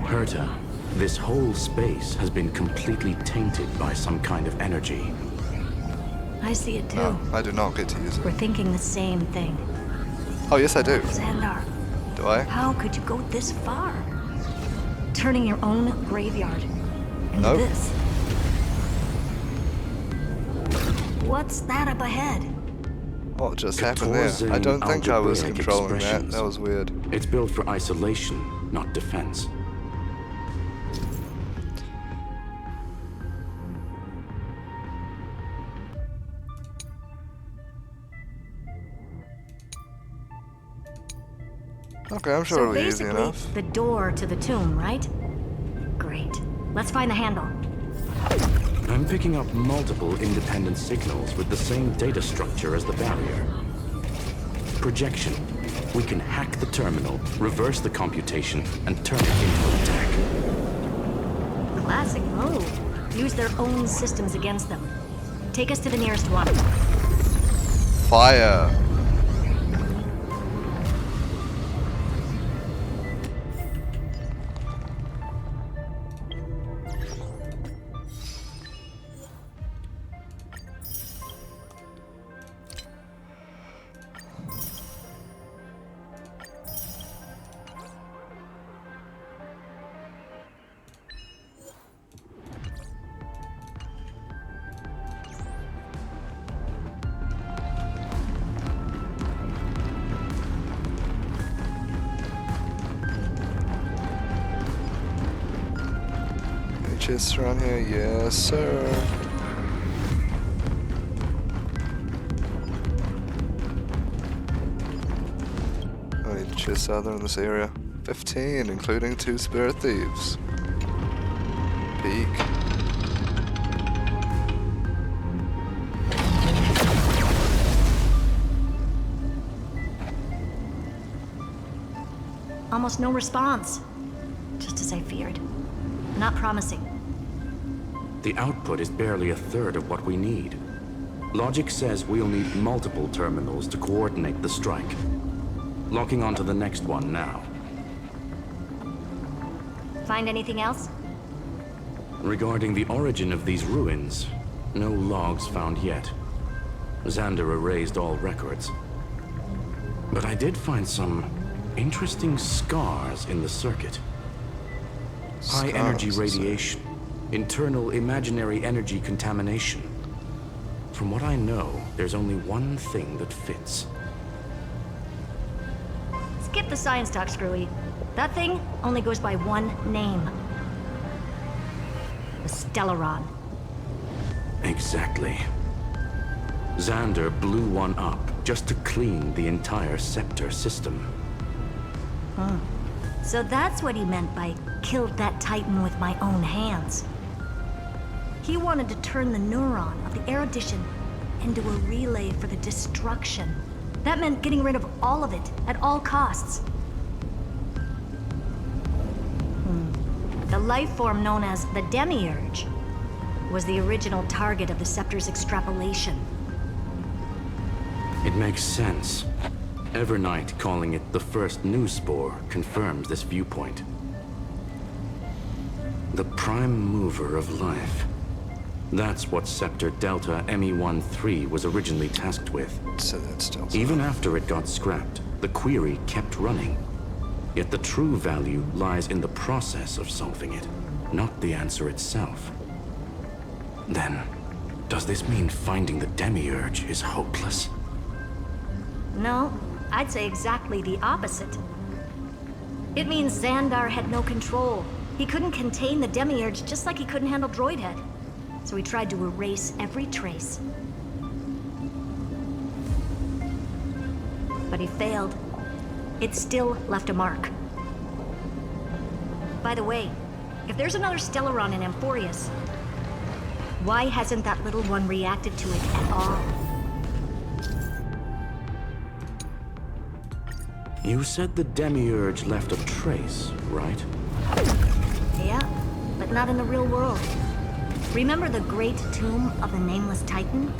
Herta, this whole space has been completely tainted by some kind of energy. I see it too. No, I do not get to use it. We're thinking the same thing. Oh, yes I do. Xandar. Do I? How could you go this far? Turning your own graveyard into Nope. this. What's that up ahead? What just happened there? I don't think I was controlling that. That was weird. It's built for isolation, not defense. Okay, I'm sure So it'll be easy basically, enough. the door to the tomb, right? Great. Let's find the handle. I'm picking up multiple independent signals with the same data structure as the barrier. Projection. We can hack the terminal, reverse the computation, and turn it into an attack. Classic move. Use their own systems against them. Take us to the nearest one. Fire. Chests around here? Yes, sir. I need chests out there in this area. 15, including 2 spirit thieves. Peek. Almost no response. Just as I feared. Not promising. The output is barely a third of what we need. Logic says we'll need multiple terminals to coordinate the strike. Locking onto the next one now. Find anything else? Regarding the origin of these ruins, no logs found yet. Xander erased all records. But I did find some interesting scars in the circuit. High energy radiation, internal imaginary energy contamination. From what I know, there's only one thing that fits. Skip the science talk, Screwy. That thing only goes by one name. The Stellaron. Exactly. Xander blew one up just to clean the entire Scepter system. Huh. So that's what he meant by killed that Titan with my own hands. He wanted to turn the neuron of the erudition into a relay for the destruction. That meant getting rid of all of it at all costs. The life form known as the Demiurge was the original target of the Scepter's extrapolation. It makes sense. Evernight calling it the first new spore confirms this viewpoint. The prime mover of life. That's what Scepter Delta ME-13 was originally tasked with. So that's Delta. Even after it got scrapped, the query kept running. Yet the true value lies in the process of solving it, not the answer itself. Then, does this mean finding the Demiurge is hopeless? No, I'd say exactly the opposite. It means Xandar had no control. He couldn't contain the Demiurge just like he couldn't handle Droidhead. So he tried to erase every trace. But he failed. It still left a mark. By the way, if there's another Stellaron in Amphorius, why hasn't that little one reacted to it at all? You said the Demiurge left a trace, right? Yeah, but not in the real world. Remember the great tomb of the Nameless Titan?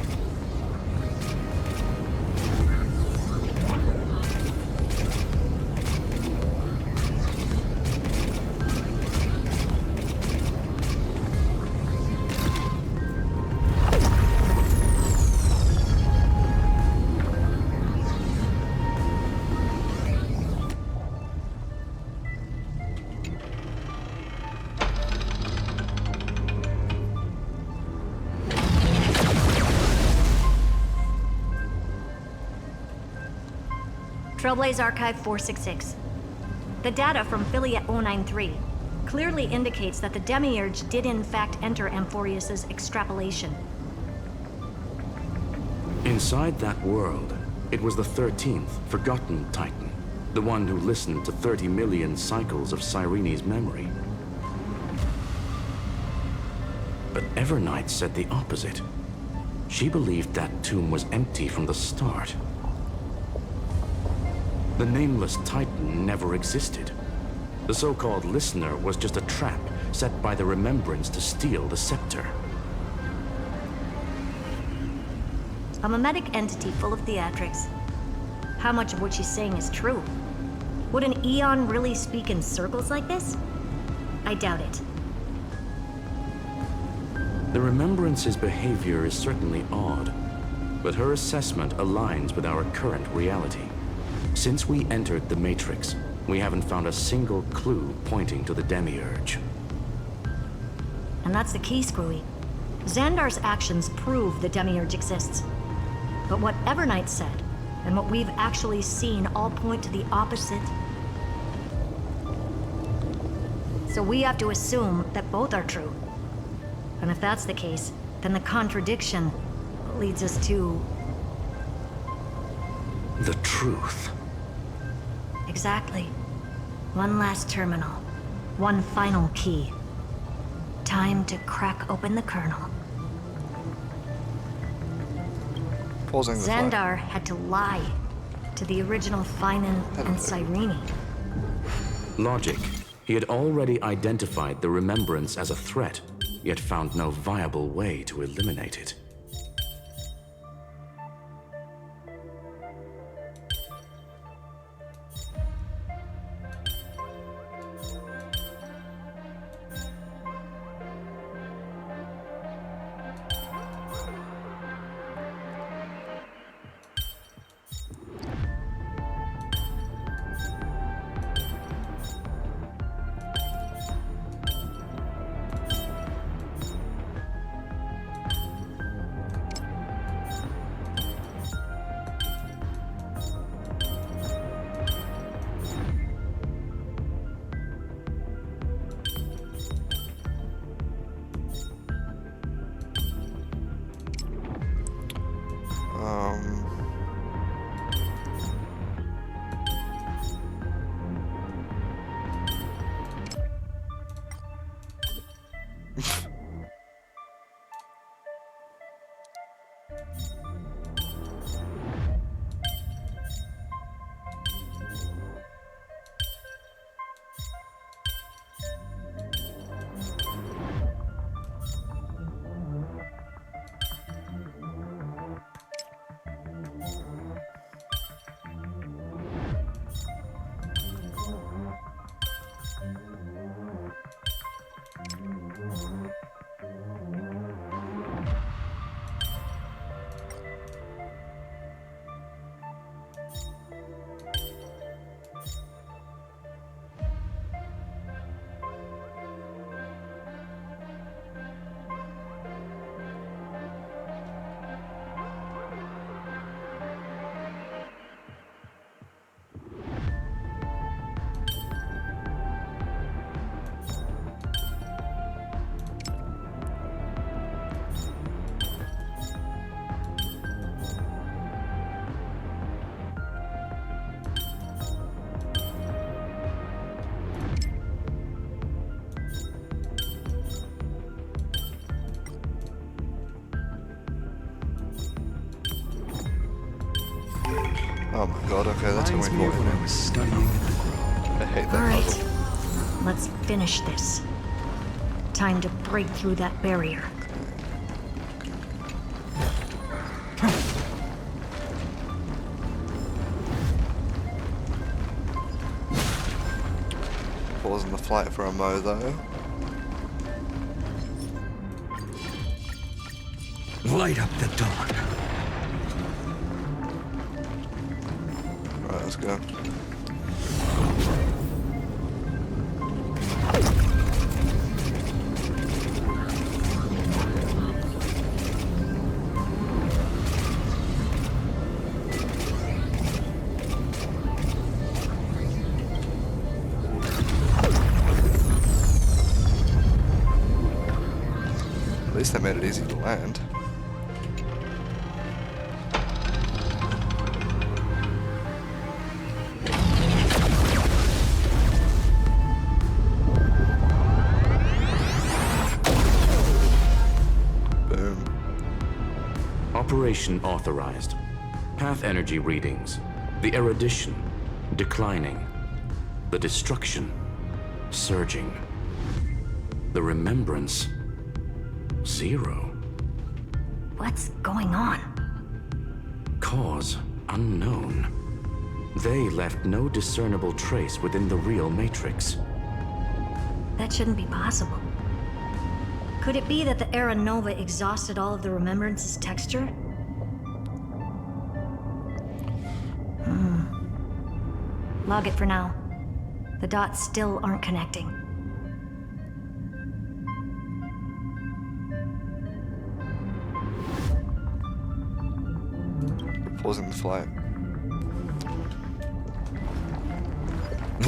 Trailblaze Archive 466. The data from Filiate 093 clearly indicates that the Demiurge did in fact enter Amphorius's extrapolation. Inside that world, it was the 13th, forgotten Titan. The one who listened to 30 million cycles of Cyrene's memory. But Evernight said the opposite. She believed that tomb was empty from the start. The Nameless Titan never existed. The so-called Listener was just a trap set by the Remembrance to steal the scepter. A mimetic entity full of theatrics. How much of what she's saying is true? Would an Eon really speak in circles like this? I doubt it. The Remembrance's behavior is certainly odd, but her assessment aligns with our current reality. Since we entered the Matrix, we haven't found a single clue pointing to the Demiurge. And that's the key, Screwy. Xandar's actions prove the Demiurge exists. But what Evernight said, and what we've actually seen all point to the opposite. So we have to assume that both are true. And if that's the case, then the contradiction leads us to... the truth. Exactly. One last terminal. One final key. Time to crack open the kernel. Pausing the flight. Xandar had to lie to the original Finan and Cyrene. Logic. He had already identified the Remembrance as a threat, yet found no viable way to eliminate it. Oh my god, okay, that's Reminds only me of when I was studying at the Grove. I hate All that right, puzzle. let's finish this. Time to break through that barrier. Pausing the flight for a mo though. Light up the dawn. Right, let's go. At least they made it easy to land. Operation authorized. Path energy readings. The erudition declining. The destruction surging. The remembrance 0. What's going on? Cause unknown. They left no discernible trace within the real Matrix. That shouldn't be possible. Could it be that the Era Nova exhausted all of the Remembrance's texture? Log it for now. The dots still aren't connecting. Pausing the flight.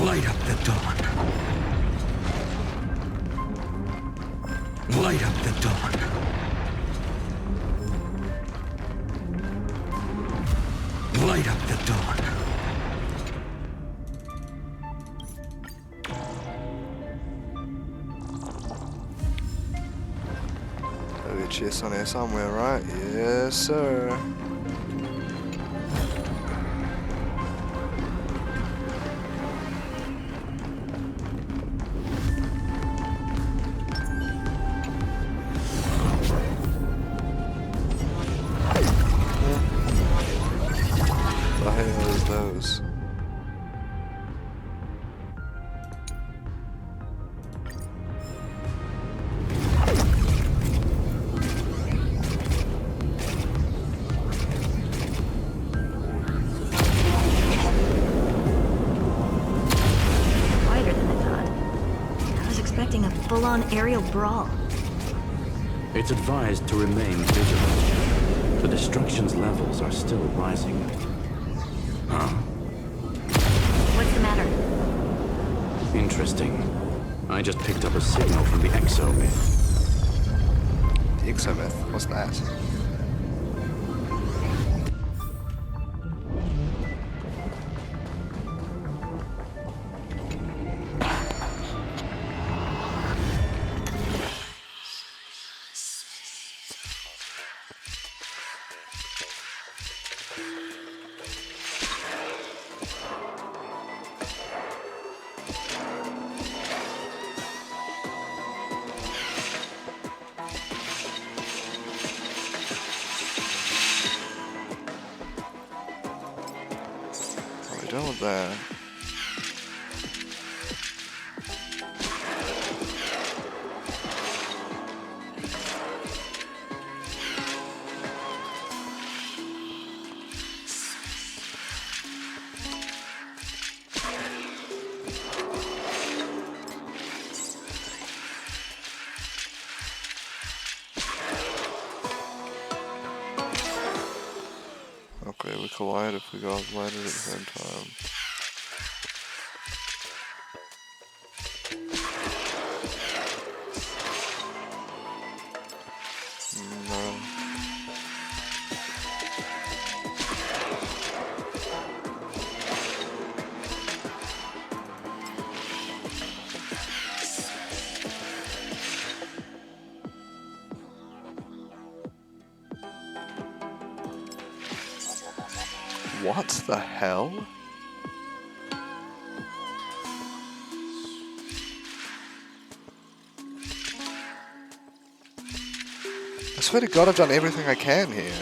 Light up the dawn. Light up the dawn. Light up the dawn. Gotta be a chest on here somewhere, right? Yes, sir. The hell is those? Quieter than I thought. I was expecting a full-on aerial brawl. It's advised to remain vigilant. The destruction's levels are still rising. Huh? What's the matter? Interesting. I just picked up a signal from the exomyth. The exomyth? What's that? What are we doing with that? Okay, we collide if we go lighted at the same time. No. What the hell? I swear to God I've done everything I can here.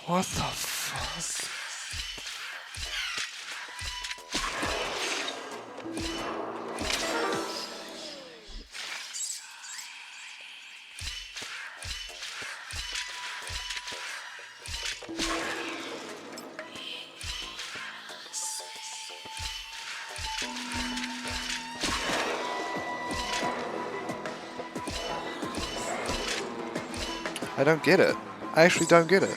What the fuck? I don't get it. I actually don't get it.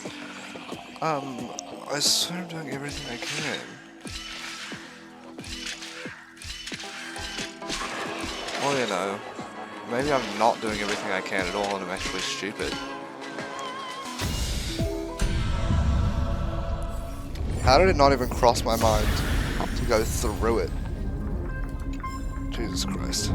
I swear I'm doing everything I can. Well, you know, maybe I'm not doing everything I can at all and I'm actually stupid. How did it not even cross my mind to go through it? Jesus Christ.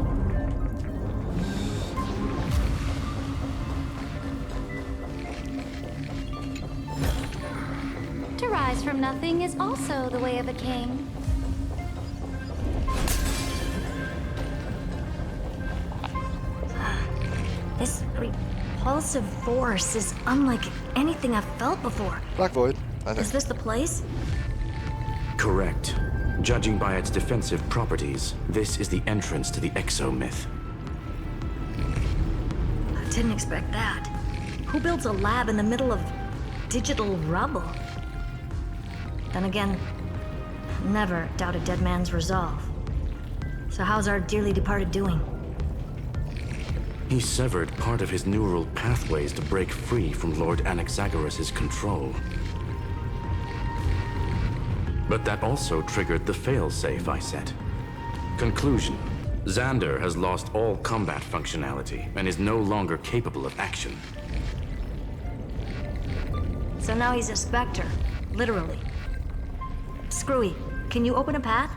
To rise from nothing is also the way of a king. This repulsive force is unlike anything I've felt before. Black Void, I think. Is this the place? Correct. Judging by its defensive properties, this is the entrance to the exo-myth. I didn't expect that. Who builds a lab in the middle of digital rubble? Then again, never doubt a dead man's resolve. So how's our dearly departed doing? He severed part of his neural pathways to break free from Lord Anaxagoras' control. But that also triggered the failsafe I set. Conclusion: Xander has lost all combat functionality and is no longer capable of action. So now he's a specter, literally. Screwy, can you open a path?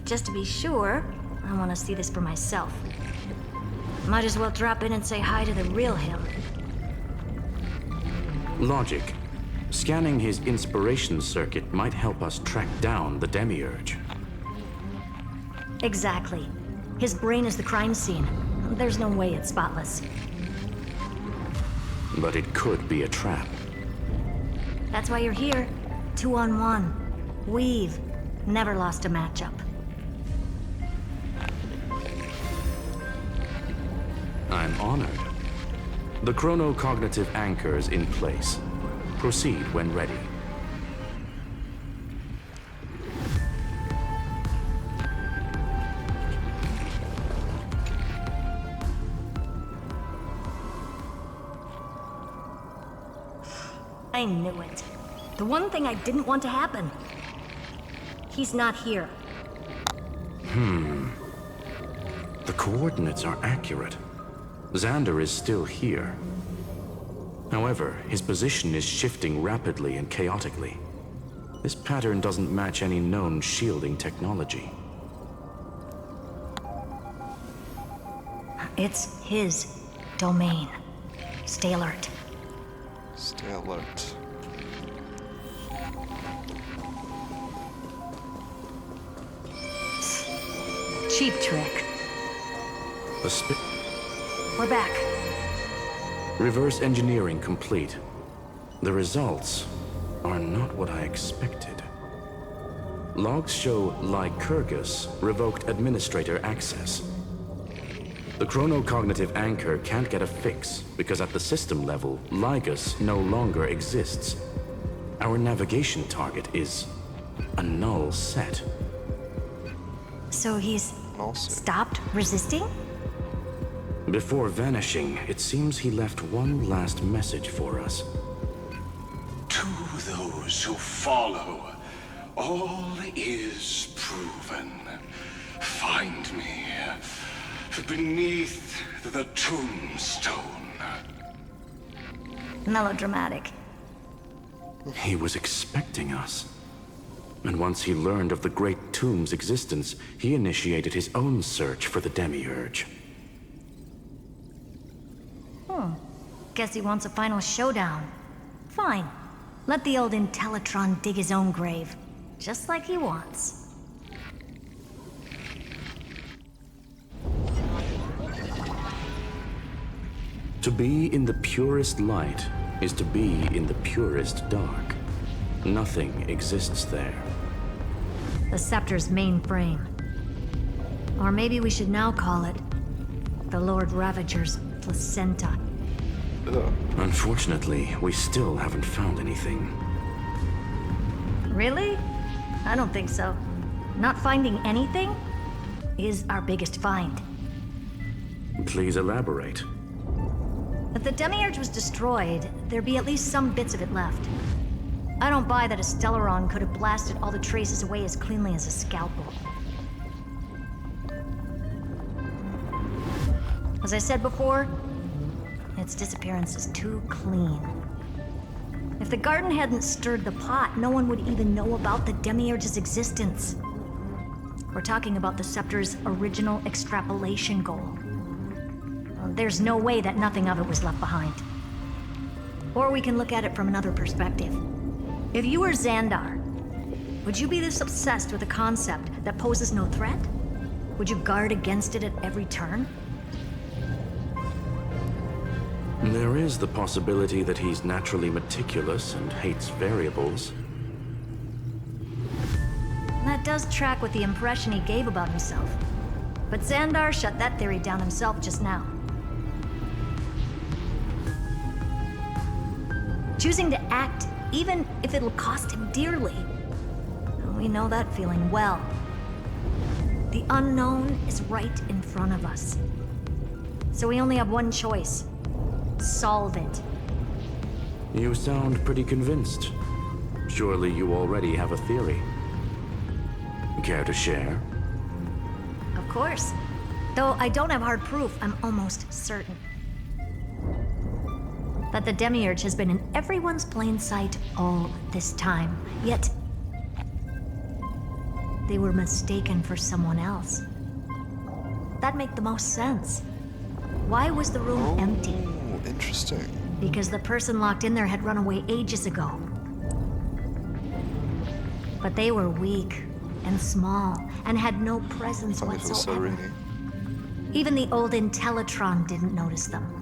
Just to be sure, I want to see this for myself. Might as well drop in and say hi to the real him. Logic. Scanning his inspiration circuit might help us track down the Demiurge. Exactly. His brain is the crime scene. There's no way it's spotless. But it could be a trap. That's why you're here. 2-on-1. We've never lost a matchup. I'm honored. The chronocognitive anchor is in place. Proceed when ready. I knew it. The one thing I didn't want to happen. He's not here. The coordinates are accurate. Xander is still here. However, his position is shifting rapidly and chaotically. This pattern doesn't match any known shielding technology. It's his domain. Stay alert. Stay alert. Cheap trick. We're back. Reverse engineering complete. The results are not what I expected. Logs show Lycurgus revoked administrator access. The chronocognitive anchor can't get a fix because at the system level, Lygus no longer exists. Our navigation target is a null set. So he's stopped resisting? Before vanishing, it seems he left one last message for us. To those who follow, all is proven. Find me beneath the tombstone. Melodramatic. He was expecting us. And once he learned of the Great Tomb's existence, he initiated his own search for the Demiurge. Guess he wants a final showdown. Fine. Let the old Intellitron dig his own grave. Just like he wants. To be in the purest light is to be in the purest dark. Nothing exists there. The Scepter's main frame. Or maybe we should now call it the Lord Ravager's placenta. Unfortunately, we still haven't found anything. Really? I don't think so. Not finding anything is our biggest find. Please elaborate. If the Demiurge was destroyed, there'd be at least some bits of it left. I don't buy that a Stellaron could have blasted all the traces away as cleanly as a scalpel. As I said before, its disappearance is too clean. If the garden hadn't stirred the pot, no one would even know about the Demiurge's existence. We're talking about the Scepter's original extrapolation goal. There's no way that nothing of it was left behind. Or we can look at it from another perspective. If you were Xandar, would you be this obsessed with a concept that poses no threat? Would you guard against it at every turn? There is the possibility that he's naturally meticulous and hates variables. That does track with the impression he gave about himself. But Xandar shut that theory down himself just now. Choosing to act, even if it'll cost him dearly. We know that feeling well. The unknown is right in front of us. So we only have one choice. Solve it. You sound pretty convinced. Surely you already have a theory. Care to share? Of course. Though I don't have hard proof, I'm almost certain that the Demiurge has been in everyone's plain sight all this time. Yet, they were mistaken for someone else. That'd make the most sense. Why was the room empty? Interesting. Because the person locked in there had run away ages ago. But they were weak and small and had no presence whatsoever. Even the old Intellitron didn't notice them.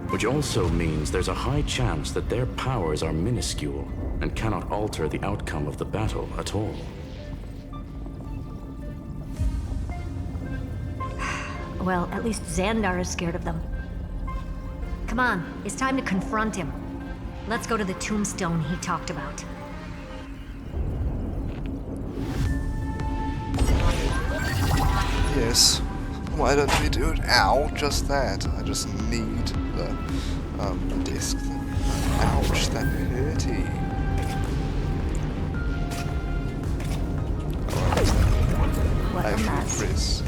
Which also means there's a high chance that their powers are minuscule and cannot alter the outcome of the battle at all. Well, at least Xandar is scared of them. Come on, it's time to confront him. Let's go to the tombstone he talked about. Yes. Why don't we do it? Ow, just that. I just need the disc. Ouch, that hurty. What a mess.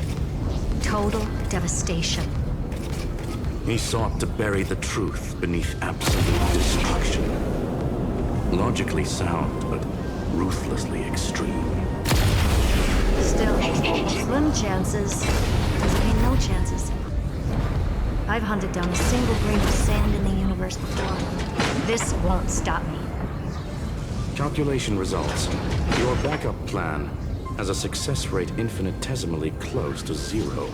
Total devastation. He sought to bury the truth beneath absolute destruction. Logically sound, but ruthlessly extreme. Still, slim chances doesn't mean no chances. I've hunted down a single grain of sand in the universe before. This won't stop me. Calculation results. Your backup plan has a success rate infinitesimally close to 0.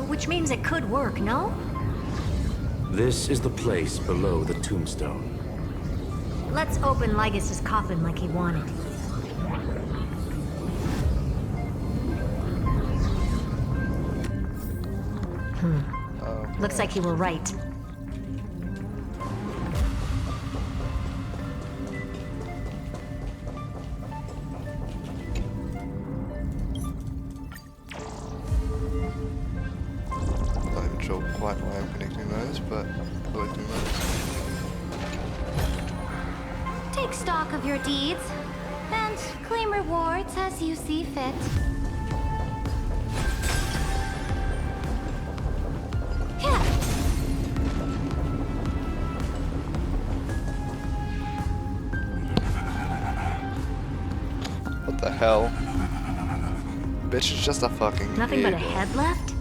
Which means it could work, no? This is the place below the tombstone. Let's open Lygas's coffin like he wanted. Looks like you were right. Not even sure quite why I'm connecting those, but collecting those. Take stock of your deeds and claim rewards as you see fit. hell? Bitch is just a fucking Nothing but a eagle. head left?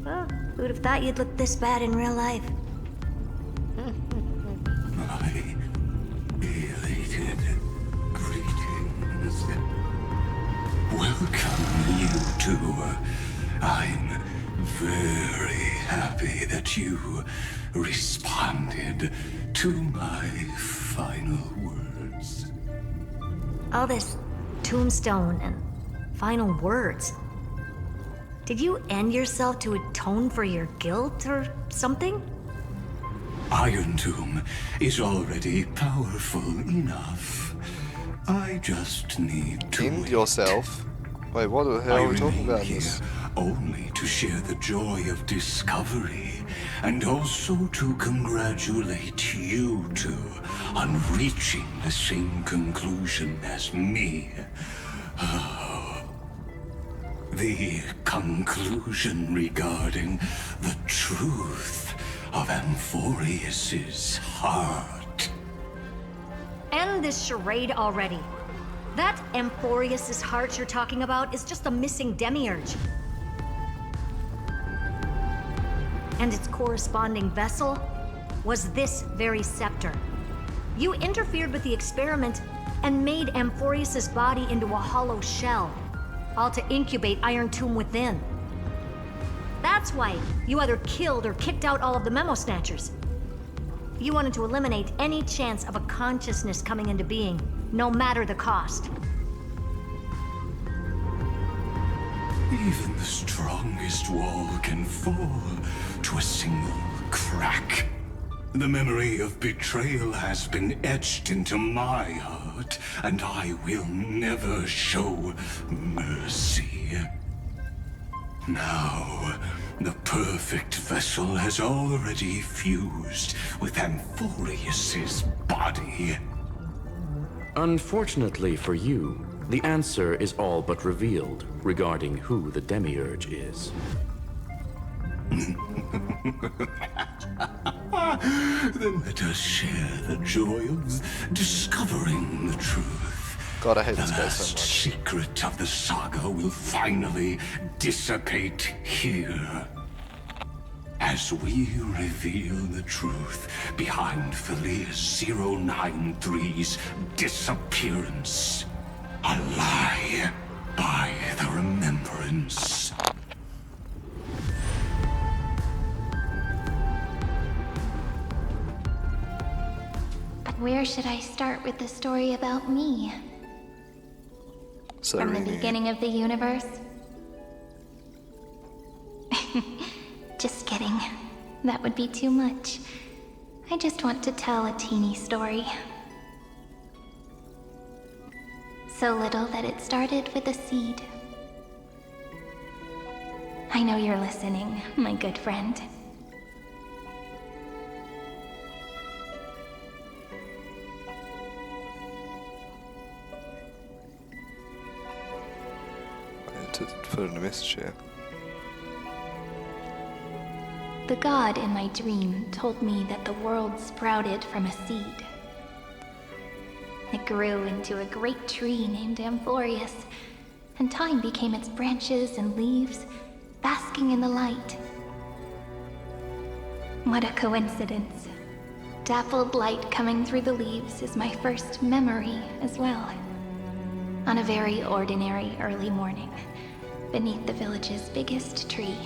Well, who'd have thought you'd look this bad in real life? My elated greetings. Welcome, you two. I'm very happy that you responded to my final words. All this tombstone and final words. Did you end yourself to atone for your guilt or something? Iron Tomb is already powerful enough. I just need to End yourself? Wait, what the hell I are we talking remain about in here this? only to share the joy of discovery, and also to congratulate you two on reaching the same conclusion as me. The conclusion regarding the truth of Amphorius's heart. End this charade already. That Amphorius's heart you're talking about is just a missing demiurge. And its corresponding vessel was this very scepter. You interfered with the experiment and made Amphorius's body into a hollow shell, all to incubate Iron Tomb within. That's why you either killed or kicked out all of the Memo Snatchers. You wanted to eliminate any chance of a consciousness coming into being, no matter the cost. Even the strongest wall can fall to a single crack. The memory of betrayal has been etched into my heart, and I will never show mercy. Now, the perfect vessel has already fused with Amphorius's body. Unfortunately for you, the answer is all but revealed regarding who the Demiurge is. Then let us share the joy of discovering the truth. God, I hate the this guy last so much. secret of the saga will finally dissipate here. As we reveal the truth behind Philius 093's disappearance. A lie by the remembrance. But where should I start with the story about me? From the beginning of the universe? Just kidding. That would be too much. I just want to tell a teeny story. So little that it started with a seed. I know you're listening, my good friend. I had to put in a message here. The god in my dream told me that the world sprouted from a seed. It grew into a great tree named Amphorius, and time became its branches and leaves, basking in the light. What a coincidence. Dappled light coming through the leaves is my first memory as well. On a very ordinary early morning, beneath the village's biggest tree,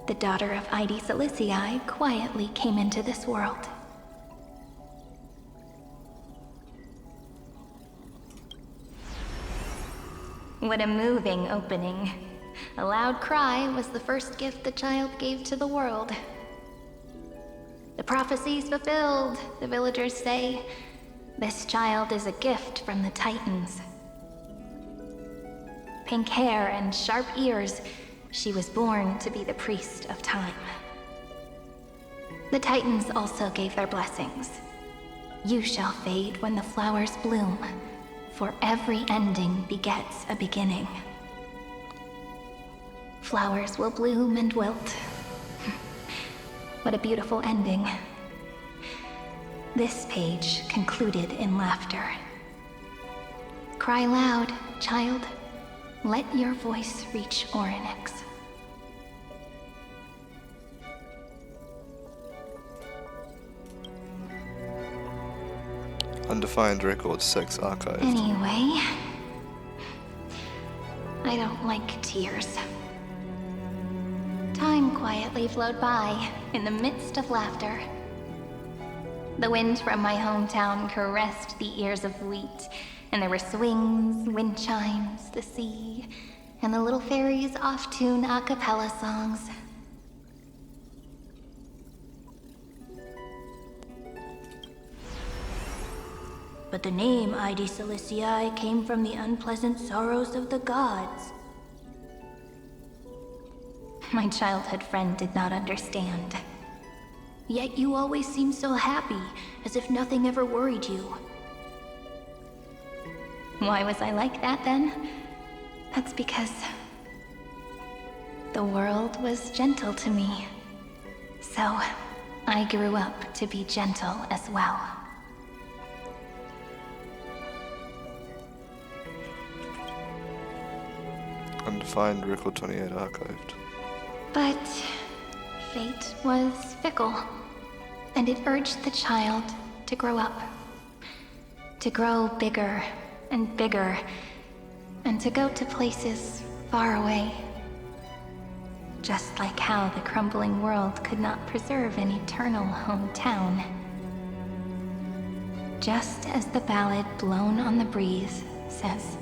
the daughter of Ide Silicii quietly came into this world. What a moving opening. A loud cry was the first gift the child gave to the world. The prophecy's fulfilled, the villagers say. This child is a gift from the Titans. Pink hair and sharp ears, she was born to be the priest of time. The Titans also gave their blessings. You shall fade when the flowers bloom, for every ending begets a beginning. Flowers will bloom and wilt. What a beautiful ending. This page concluded in laughter. Cry loud, child. Let your voice reach Orynyx. Undefined record 6 archived. Anyway, I don't like tears. Time quietly flowed by in the midst of laughter. The wind from my hometown caressed the ears of wheat, and there were swings, wind chimes, the sea, and the little fairies off-tune a cappella songs. But the name Ide Siliciae came from the unpleasant sorrows of the gods. My childhood friend did not understand. Yet you always seemed so happy, as if nothing ever worried you. Why was I like that then? That's because the world was gentle to me. So I grew up to be gentle as well. Undefined record 28 archived. But fate was fickle, and it urged the child to grow up. To grow bigger and bigger, and to go to places far away. Just like how the crumbling world could not preserve an eternal hometown. Just as the ballad blown on the breeze says,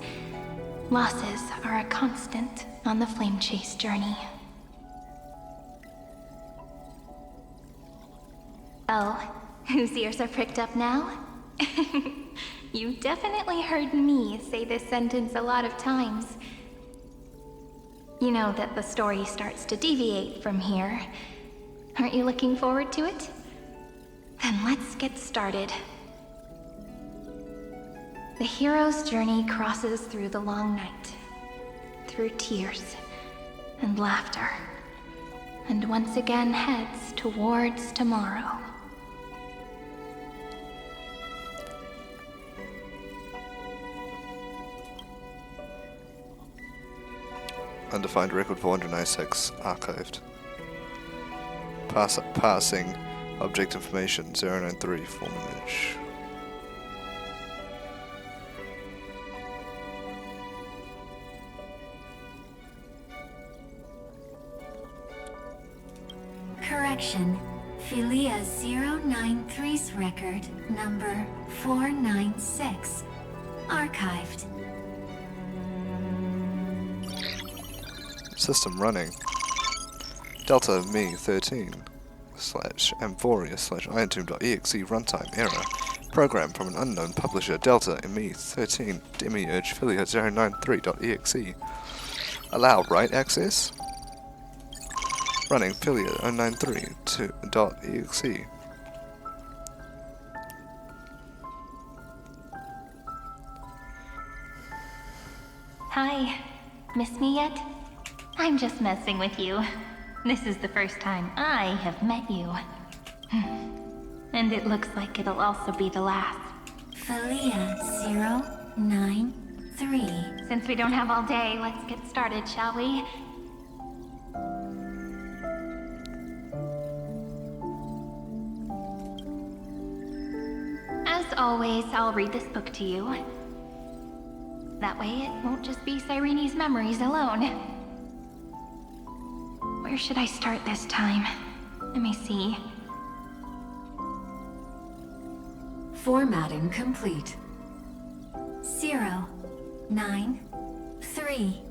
losses are a constant on the flame chase journey. Oh, whose ears are pricked up now? You definitely heard me say this sentence a lot of times. You know that the story starts to deviate from here. Aren't you looking forward to it? Then let's get started. The hero's journey crosses through the long night, through tears and laughter, and once again heads towards tomorrow. Undefined record 496 archived. Passing object information 093 form image. Correction. Philia 093's record number 496. Archived. System running. Delta Me 13 / Amphoria / irontomb.exe runtime error. Program from an unknown publisher. Delta Me 13 demiurge Philia 093.exe. Allow write access. Running Philia 093.exe. Hi, miss me yet? I'm just messing with you. This is the first time I have met you. And it looks like it'll also be the last. Philia 093. Since we don't have all day, let's get started, shall we? As always, I'll read this book to you. That way it won't just be Cyrene's memories alone. Where should I start this time? Let me see. Formatting complete. 093.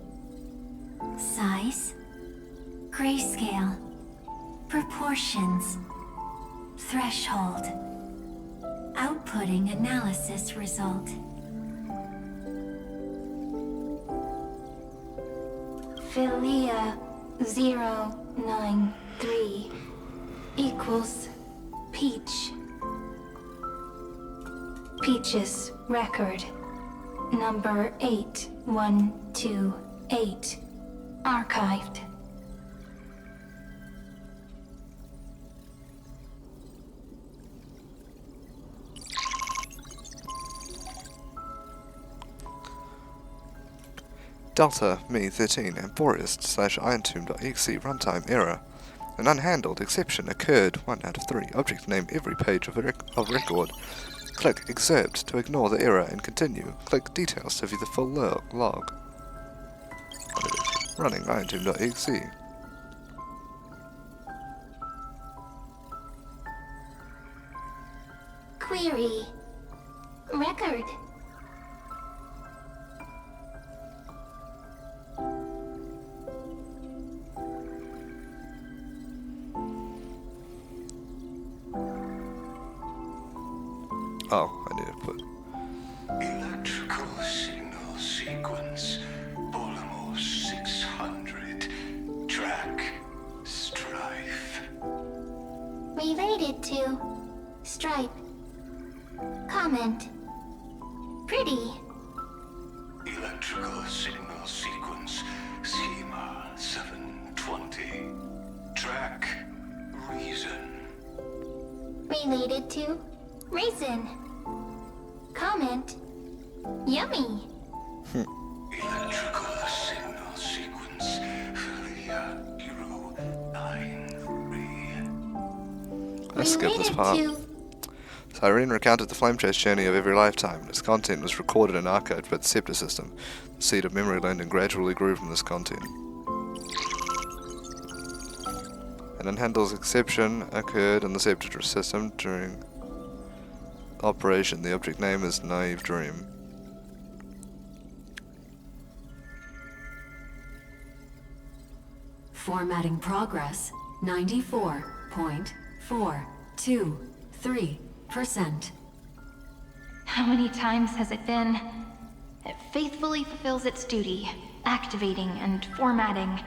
Size. Grayscale. Proportions. Threshold. Outputting analysis result. Philia 093 equals Peach. Peach's record number 8128 archived. Delta Me 13 Amphorist/IronTomb.exe runtime error. An unhandled exception occurred 1 out of 3. Object name every page of record. Click excerpt to ignore the error and continue. Click details to view the full log. Running IronTomb.exe. Query. Record. Oh, I need to put... Electrical signal sequence. Bolamos 600. Track. Strife. Related to. Stripe. Comment. Pretty. Electrical signal sequence. Schema 720. Track. Reason. Related to. Raisin. Comment. Yummy. Electrical signal sequence. Philia 093. Let's skip this part. Cyrene recounted the flame chase journey of every lifetime, and its content was recorded and archived by the Scepter system. The seed of memory learned and gradually grew from this content. An unhandled exception occurred in the Scepter system during operation. The object name is Naive Dream. Formatting progress 94.423%. How many times has it been? It faithfully fulfills its duty, activating and formatting.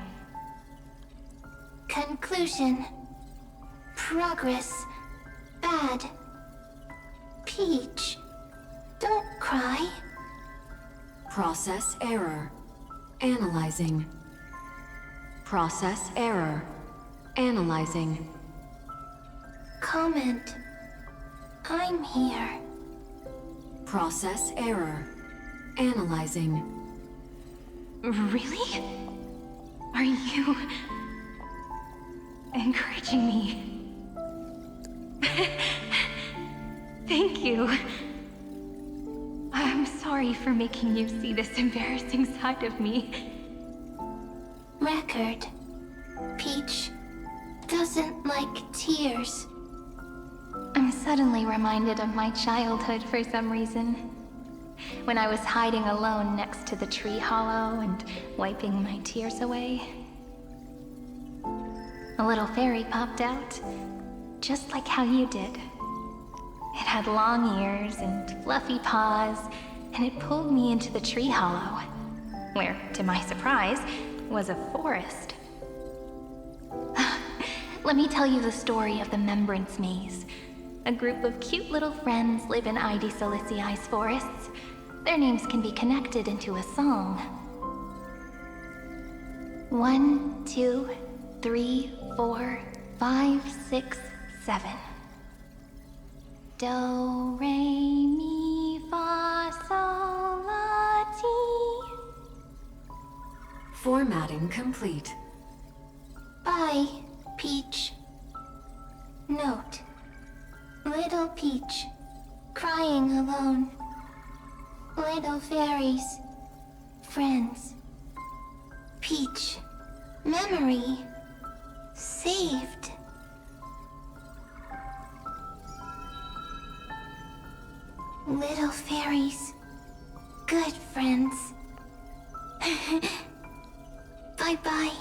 Conclusion. Progress. Bad. Peach. Don't cry. Process error. Analyzing. Process error. Analyzing. Comment. I'm here. Process error. Analyzing. Really? Are you encouraging me? Thank you. I'm sorry for making you see this embarrassing side of me. Record. Peach doesn't like tears. I'm suddenly reminded of my childhood for some reason. When I was hiding alone next to the tree hollow and wiping my tears away. A little fairy popped out, just like how you did. It had long ears and fluffy paws, and it pulled me into the tree hollow, where, to my surprise, was a forest. Let me tell you the story of the Membrance Maze. A group of cute little friends live in ID Silicii's forests. Their names can be connected into a song. 1, 2, 3, 4, 5, 6, 7. Do, re, mi, fa, sol, la, ti. Formatting complete. Bye, Peach. Note. Little Peach, crying alone. Little fairies, friends. Peach, memory, saved. Little fairies, good friends. Bye-bye.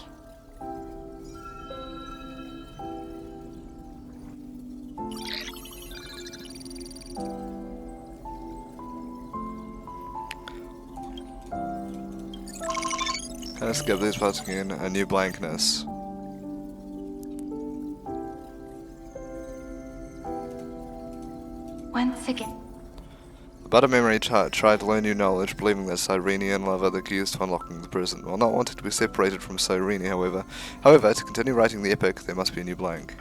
Let's skip these parts again. A new blankness. Once again. The Butter Memory tried to learn new knowledge, believing that Cyrene and love are the keys to unlocking the prison. While not wanting to be separated from Cyrene, however, to continue writing the epic, there must be a new blank.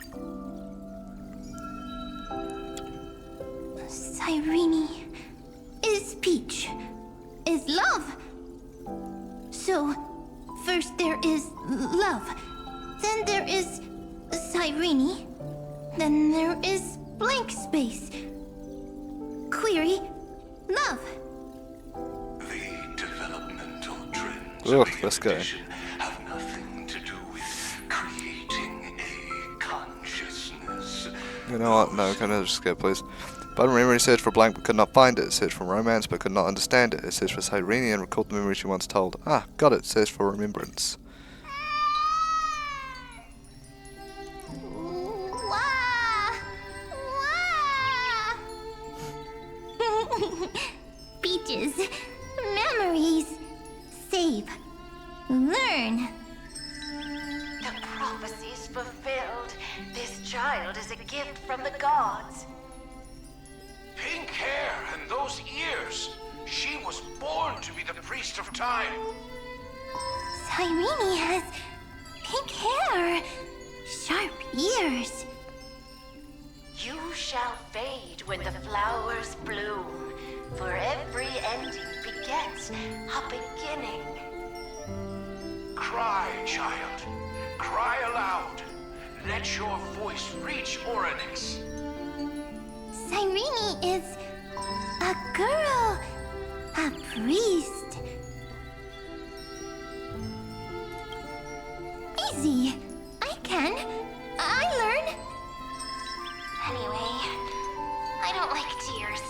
Cyrene is Peach, is love. So, first there is love. Then there is Cyrene. Then there is blank space. Query, love. The developmental trends Ugh, of the let's go. expedition have nothing to do with creating a consciousness. You know what? No, can I just go, please? But memory searched for blank but could not find it. It searched for romance but could not understand it. It searched for Cyrene and recalled the memory she once told. Ah, got it. It searched for remembrance. Beaches, memories, save, learn. The prophecy is fulfilled. This child is a gift from the gods. Pink hair and those ears. She was born to be the priest of time. Cyrene has pink hair, sharp ears. You shall fade when the flowers bloom, for every ending begets a beginning. Cry, child. Cry aloud. Let your voice reach Oryx. Cyrene is a girl, a priest. Easy. I learn. Anyway, I don't like tears.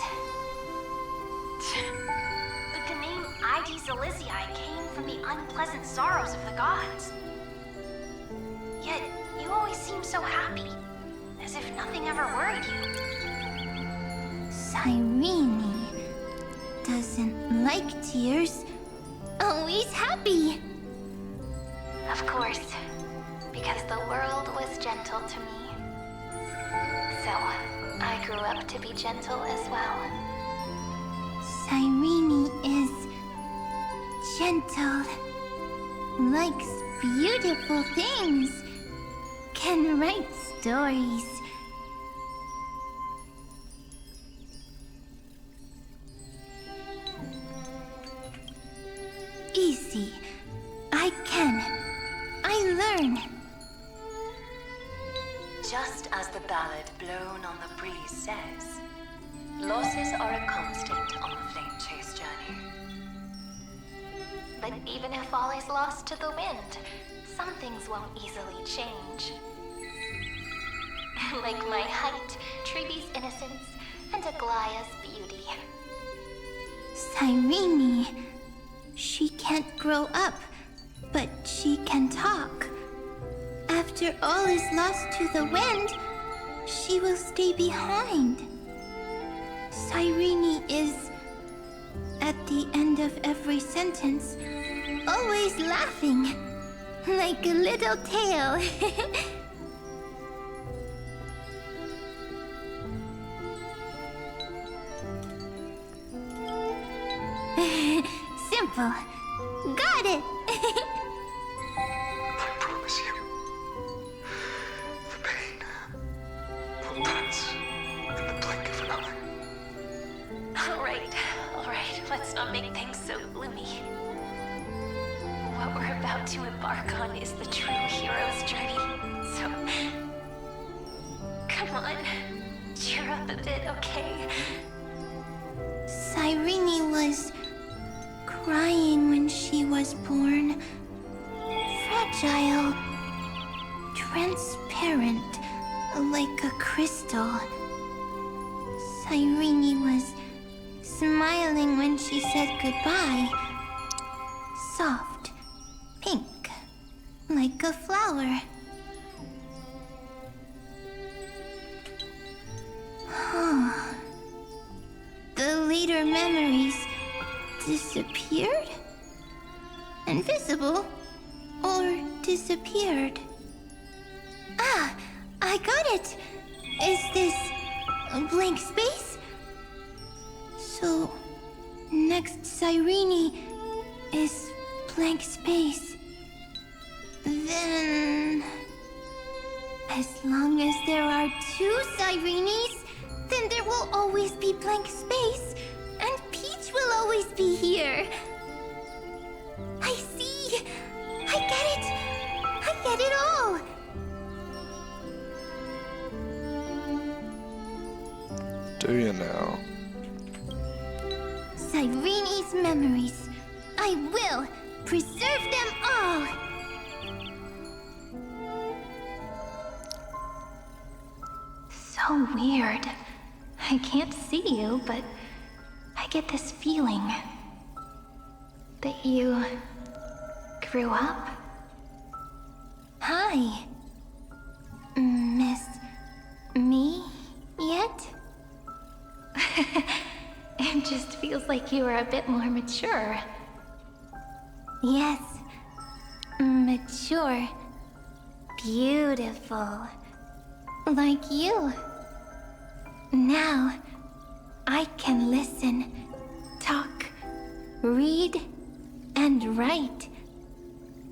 But the name ID Celestii came from the unpleasant sorrows of the gods. Yet, you always seem so happy, as if nothing ever worried you. Cyrene doesn't like tears. Always happy. Of course, because the world was gentle to me. So, I grew up to be gentle as well. Cyrene is gentle, likes beautiful things, can write stories. Easy. I learn. Just as the ballad blown on the breeze says, losses are a constant on the flame chase journey. But even if all is lost to the wind, some things won't easily change. Like my height, Treeby's innocence, and Aglaya's beauty. Cyrene, she can't grow up, but she can talk. After all is lost to the wind, she will stay behind. Cyrene is, at the end of every sentence, always laughing, like a little tail. Simple. Got it! I promise you, the pain will pass in the blink of an eye. Alright, let's not make things so gloomy. What we're about to embark on is the true hero's journey, so... Come on, cheer up a bit, okay? Cyrene was crying when she was born. Fragile, transparent, like a crystal. Cyrene was smiling when she said goodbye. Soft, pink, like a flower. The later memories disappeared? Invisible? Or disappeared? Ah, I got it! Is this a blank space? So, next Cyrene is blank space. Then... as long as there are two Cyrenes, then there will always be blank space, and Peach will always be here. I see I get it! I get it all! Do you now? Cyrene's memories. I will preserve them all! So weird. I can't see you, but I get this feeling that you grew up. Hi. Miss me yet? It just feels like you are a bit more mature. Yes. Mature. Beautiful. Like you. Now, I can listen, talk, read, and write.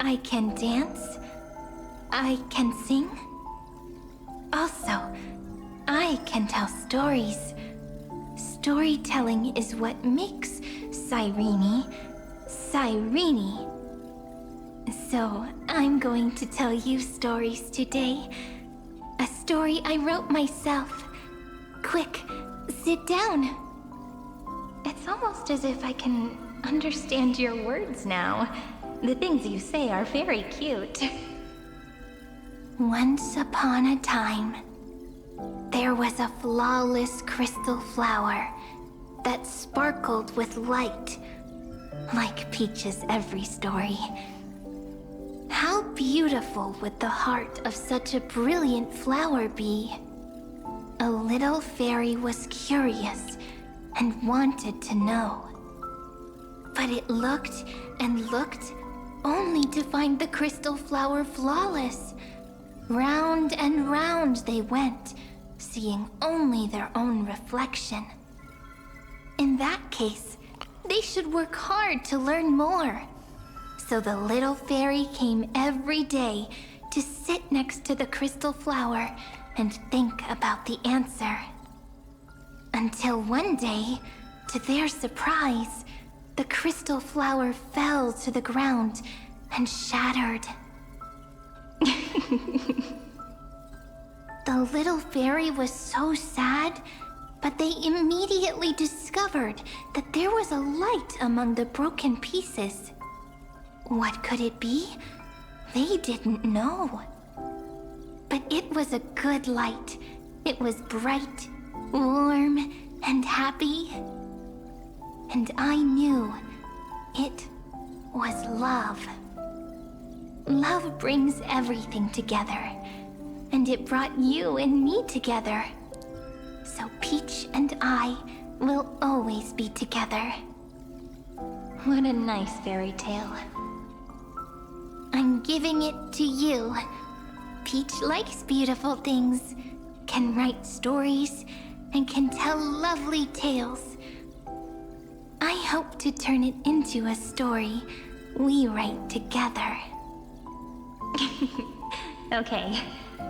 I can dance. I can sing. Also, I can tell stories. Storytelling is what makes Cyrene, Cyrene. So, I'm going to tell you stories today. A story I wrote myself. Quick, sit down. It's almost as if I can understand your words now. The things you say are very cute. Once upon a time, there was a flawless crystal flower that sparkled with light, like Peach's every story. How beautiful would the heart of such a brilliant flower be? A little fairy was curious and wanted to know. But it looked and looked, only to find the crystal flower flawless. Round and round they went, seeing only their own reflection. In that case, they should work hard to learn more. So the little fairy came every day to sit next to the crystal flower and think about the answer. Until one day, to their surprise, the crystal flower fell to the ground and shattered. The little fairy was so sad, but they immediately discovered that there was a light among the broken pieces. What could it be? They didn't know. But it was a good light. It was bright, warm, and happy. And I knew it was love. Love brings everything together. And it brought you and me together. So Peach and I will always be together. What a nice fairy tale. I'm giving it to you. Peach likes beautiful things, can write stories, and can tell lovely tales. I hope to turn it into a story we write together. Okay,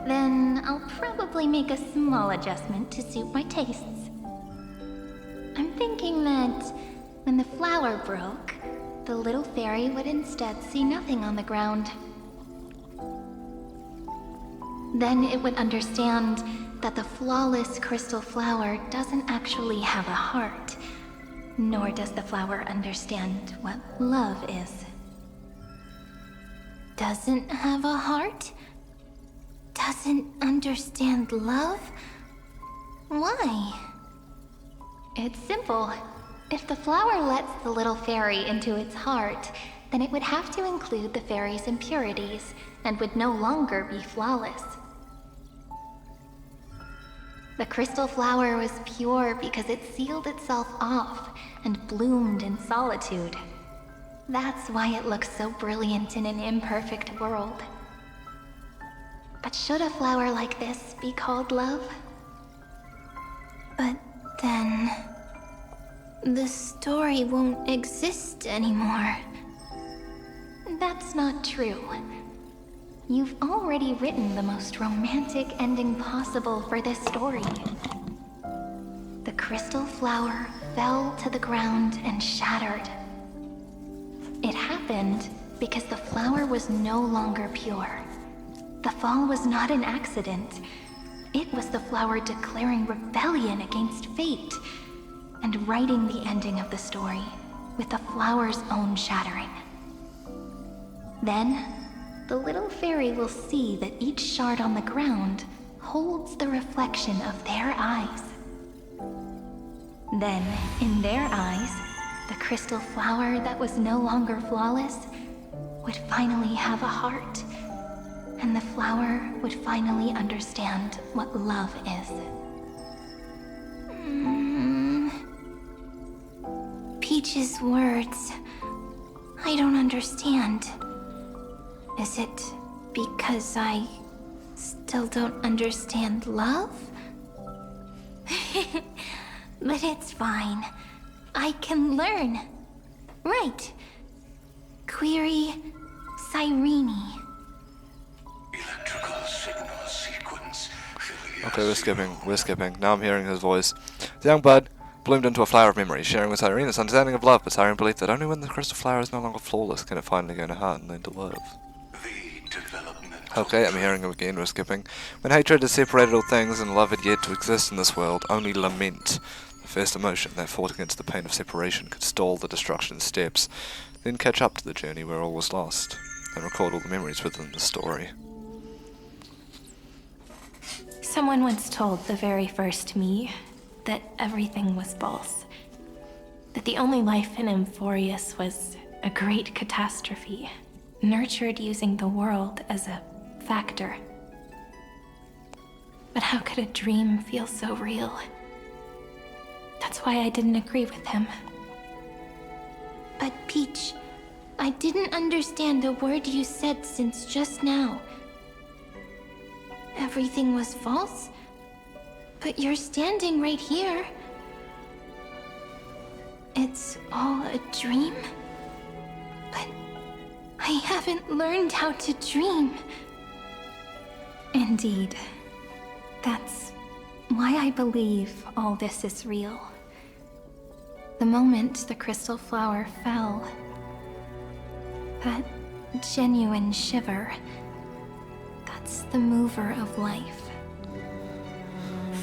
then I'll probably make a small adjustment to suit my tastes. I'm thinking that when the flower broke, the little fairy would instead see nothing on the ground. Then it would understand that the flawless crystal flower doesn't actually have a heart, nor does the flower understand what love is. Doesn't have a heart? Doesn't understand love? Why? It's simple. If the flower lets the little fairy into its heart, then it would have to include the fairy's impurities and would no longer be flawless. The crystal flower was pure because it sealed itself off and bloomed in solitude. That's why it looks so brilliant in an imperfect world. But should a flower like this be called love? But then... the story won't exist anymore. That's not true. You've already written the most romantic ending possible for this story. The crystal flower fell to the ground and shattered. It happened because the flower was no longer pure. The fall was not an accident. It was the flower declaring rebellion against fate and writing the ending of the story with the flower's own shattering. Then, the little fairy will see that each shard on the ground holds the reflection of their eyes. Then, in their eyes, the crystal flower that was no longer flawless would finally have a heart, and the flower would finally understand what love is. Peach's words, I don't understand. Is it because I still don't understand love? But it's fine. I can learn. Right. Query Cyrene. Electrical signal sequence. Okay, we're skipping. Now I'm hearing his voice. The young bud bloomed into a flower of memory, sharing with Cyrene its understanding of love, but Cyrene believed that only when the crystal flower is no longer flawless can it finally gain a heart and learn to love. Okay, I'm hearing him again, we're skipping. When hatred had separated all things and love had yet to exist in this world, only lament, the first emotion that fought against the pain of separation, could stall the destruction steps, then catch up to the journey where all was lost, and record all the memories within the story. Someone once told the very first me that everything was false. That the only life in Emphorius was a great catastrophe, nurtured using the world as a factor. But how could a dream feel so real? That's why I didn't agree with him. But Peach, I didn't understand a word you said since just now. Everything was false? But you're standing right here. It's all a dream? But I haven't learned how to dream. Indeed. That's why I believe all this is real. The moment the crystal flower fell, that genuine shiver, that's the mover of life.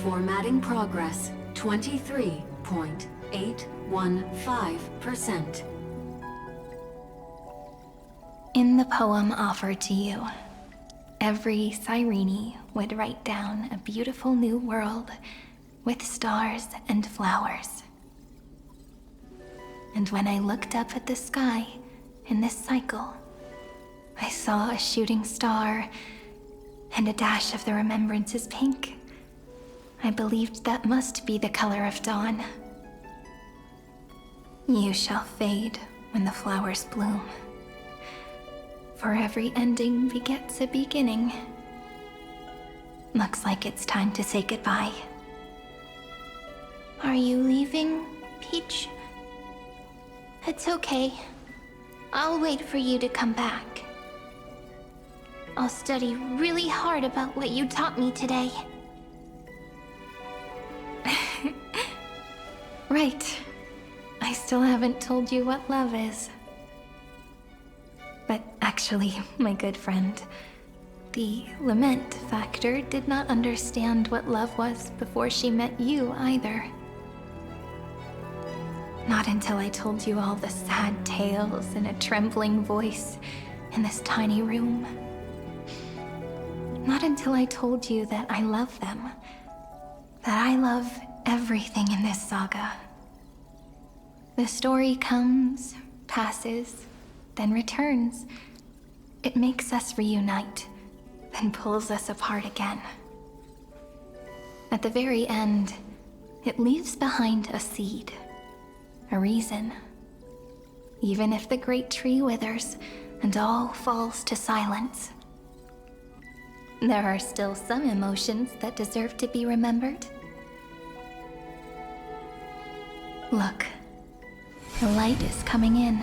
Formatting progress, 23.815%. In the poem offered to you, every Cyrene would write down a beautiful new world with stars and flowers. And when I looked up at the sky in this cycle, I saw a shooting star and a dash of the remembrances pink. I believed that must be the color of dawn. You shall fade when the flowers bloom. For every ending begets a beginning. Looks like it's time to say goodbye. Are you leaving, Peach? It's okay. I'll wait for you to come back. I'll study really hard about what you taught me today. Right. I still haven't told you what love is. But actually, my good friend, the lament factor did not understand what love was before she met you either. Not until I told you all the sad tales in a trembling voice in this tiny room. Not until I told you that I love them. That I love everything in this saga. The story comes, passes, then returns. It makes us reunite, then pulls us apart again. At the very end, it leaves behind a seed, a reason. Even if the great tree withers and all falls to silence, there are still some emotions that deserve to be remembered. Look, the light is coming in.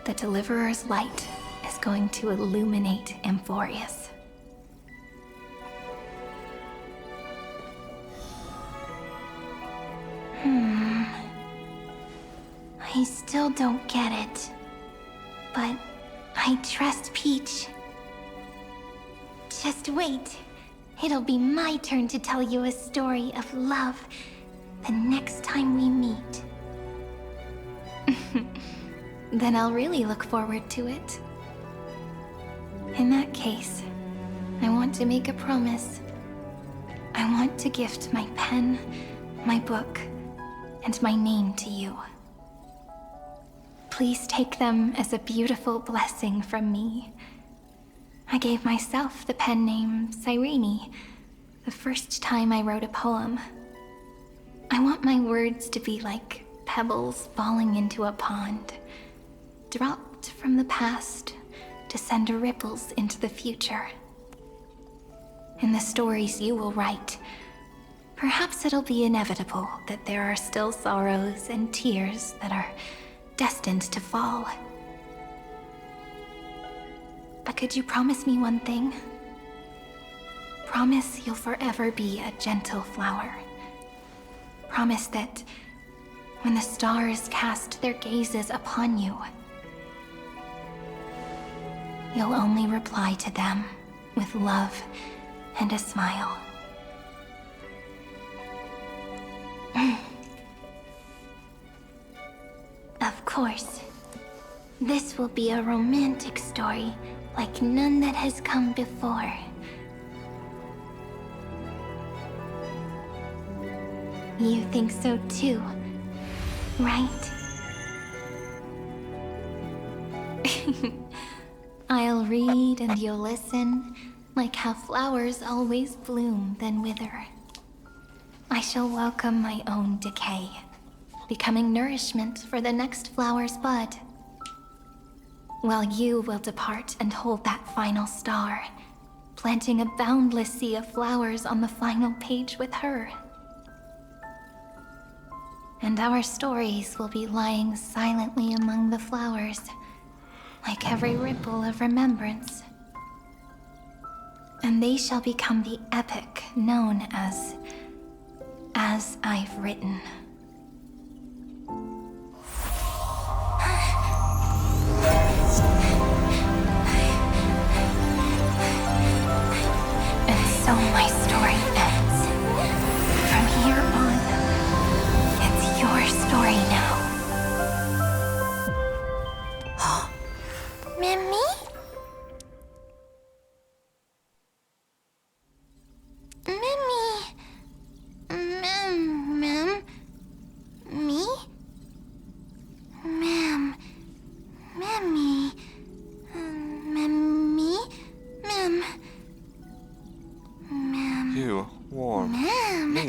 The Deliverer's light is going to illuminate Emphorius. I still don't get it. But I trust Peach. Just wait. It'll be my turn to tell you a story of love the next time we meet. Then I'll really look forward to it. In that case, I want to make a promise. I want to gift my pen, my book, and my name to you. Please take them as a beautiful blessing from me. I gave myself the pen name Cyrene the first time I wrote a poem. I want my words to be like pebbles falling into a pond, dropped from the past to send ripples into the future. In the stories you will write, perhaps it'll be inevitable that there are still sorrows and tears that are destined to fall. But could you promise me one thing? Promise you'll forever be a gentle flower. Promise that when the stars cast their gazes upon you, you'll only reply to them with love and a smile. Of course, this will be a romantic story like none that has come before. You think so too, right? I'll read and you'll listen, like how flowers always bloom then wither. I shall welcome my own decay, becoming nourishment for the next flower's bud. While you will depart and hold that final star, planting a boundless sea of flowers on the final page with her. And our stories will be lying silently among the flowers, like every ripple of remembrance. And they shall become the epic known as I've Written. And so my story ends. From here on, it's your story now. Mimi?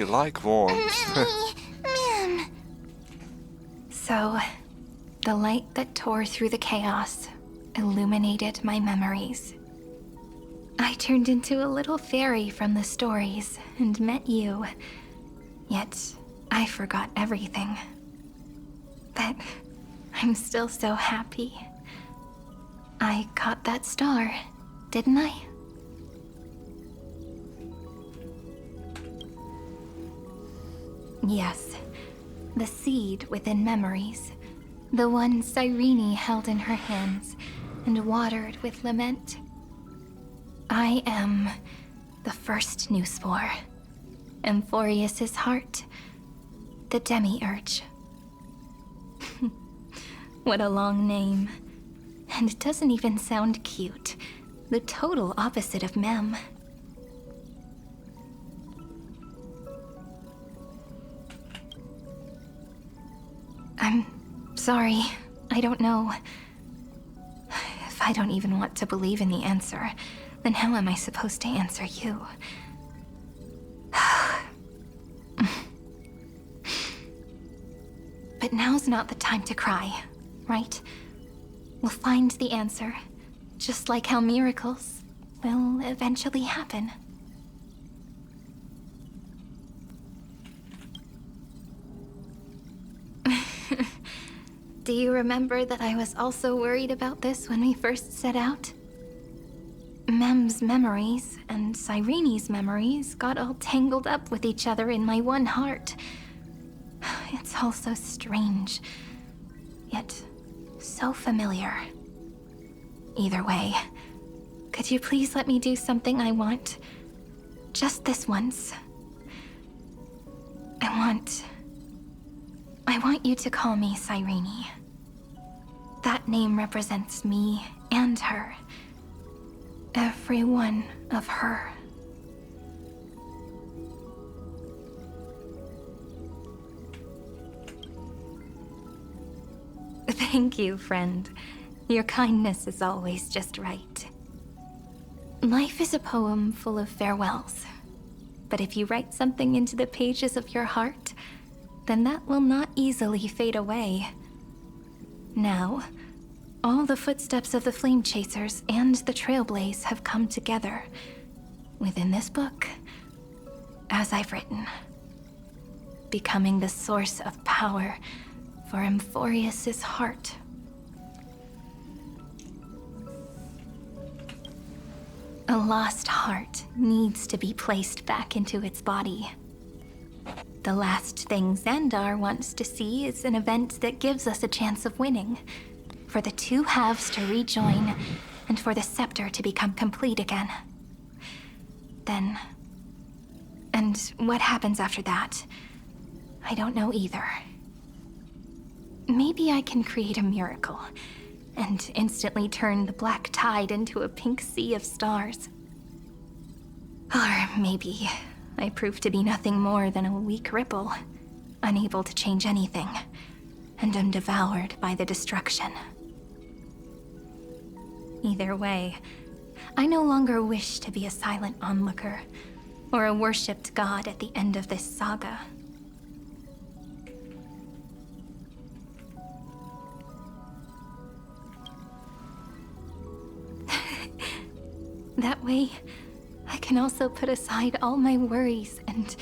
Like warmth. So, the light that tore through the chaos illuminated my memories. I turned into a little fairy from the stories and met you. Yet, I forgot everything. But I'm still so happy. I caught that star, didn't I? Yes, the seed within memories. The one Cyrene held in her hands and watered with lament. I am the first new spore. Amphorius's heart. The demiurge. What a long name. And it doesn't even sound cute. The total opposite of Mem. I'm sorry. I don't know. If I don't even want to believe in the answer, then how am I supposed to answer you? But now's not the time to cry, right? We'll find the answer, just like how miracles will eventually happen. Do you remember that I was also worried about this when we first set out? Mem's memories and Cyrene's memories got all tangled up with each other in my one heart. It's all so strange, yet so familiar. Either way, could you please let me do something I want? Just this once. I want you to call me Cyrene. That name represents me and her. Every one of her. Thank you, friend. Your kindness is always just right. Life is a poem full of farewells. But if you write something into the pages of your heart, then that will not easily fade away. Now, all the footsteps of the Flame Chasers and the Trailblaze have come together within this book, as I've written, becoming the source of power for Emphorius's heart. A lost heart needs to be placed back into its body. The last thing Xandar wants to see is an event that gives us a chance of winning, for the two halves to rejoin, and for the scepter to become complete again. Then... and what happens after that? I don't know either. Maybe I can create a miracle, and instantly turn the black tide into a pink sea of stars. Or maybe I prove to be nothing more than a weak ripple, unable to change anything, and am devoured by the destruction. Either way, I no longer wish to be a silent onlooker, or a worshipped god at the end of this saga. That way, I can also put aside all my worries and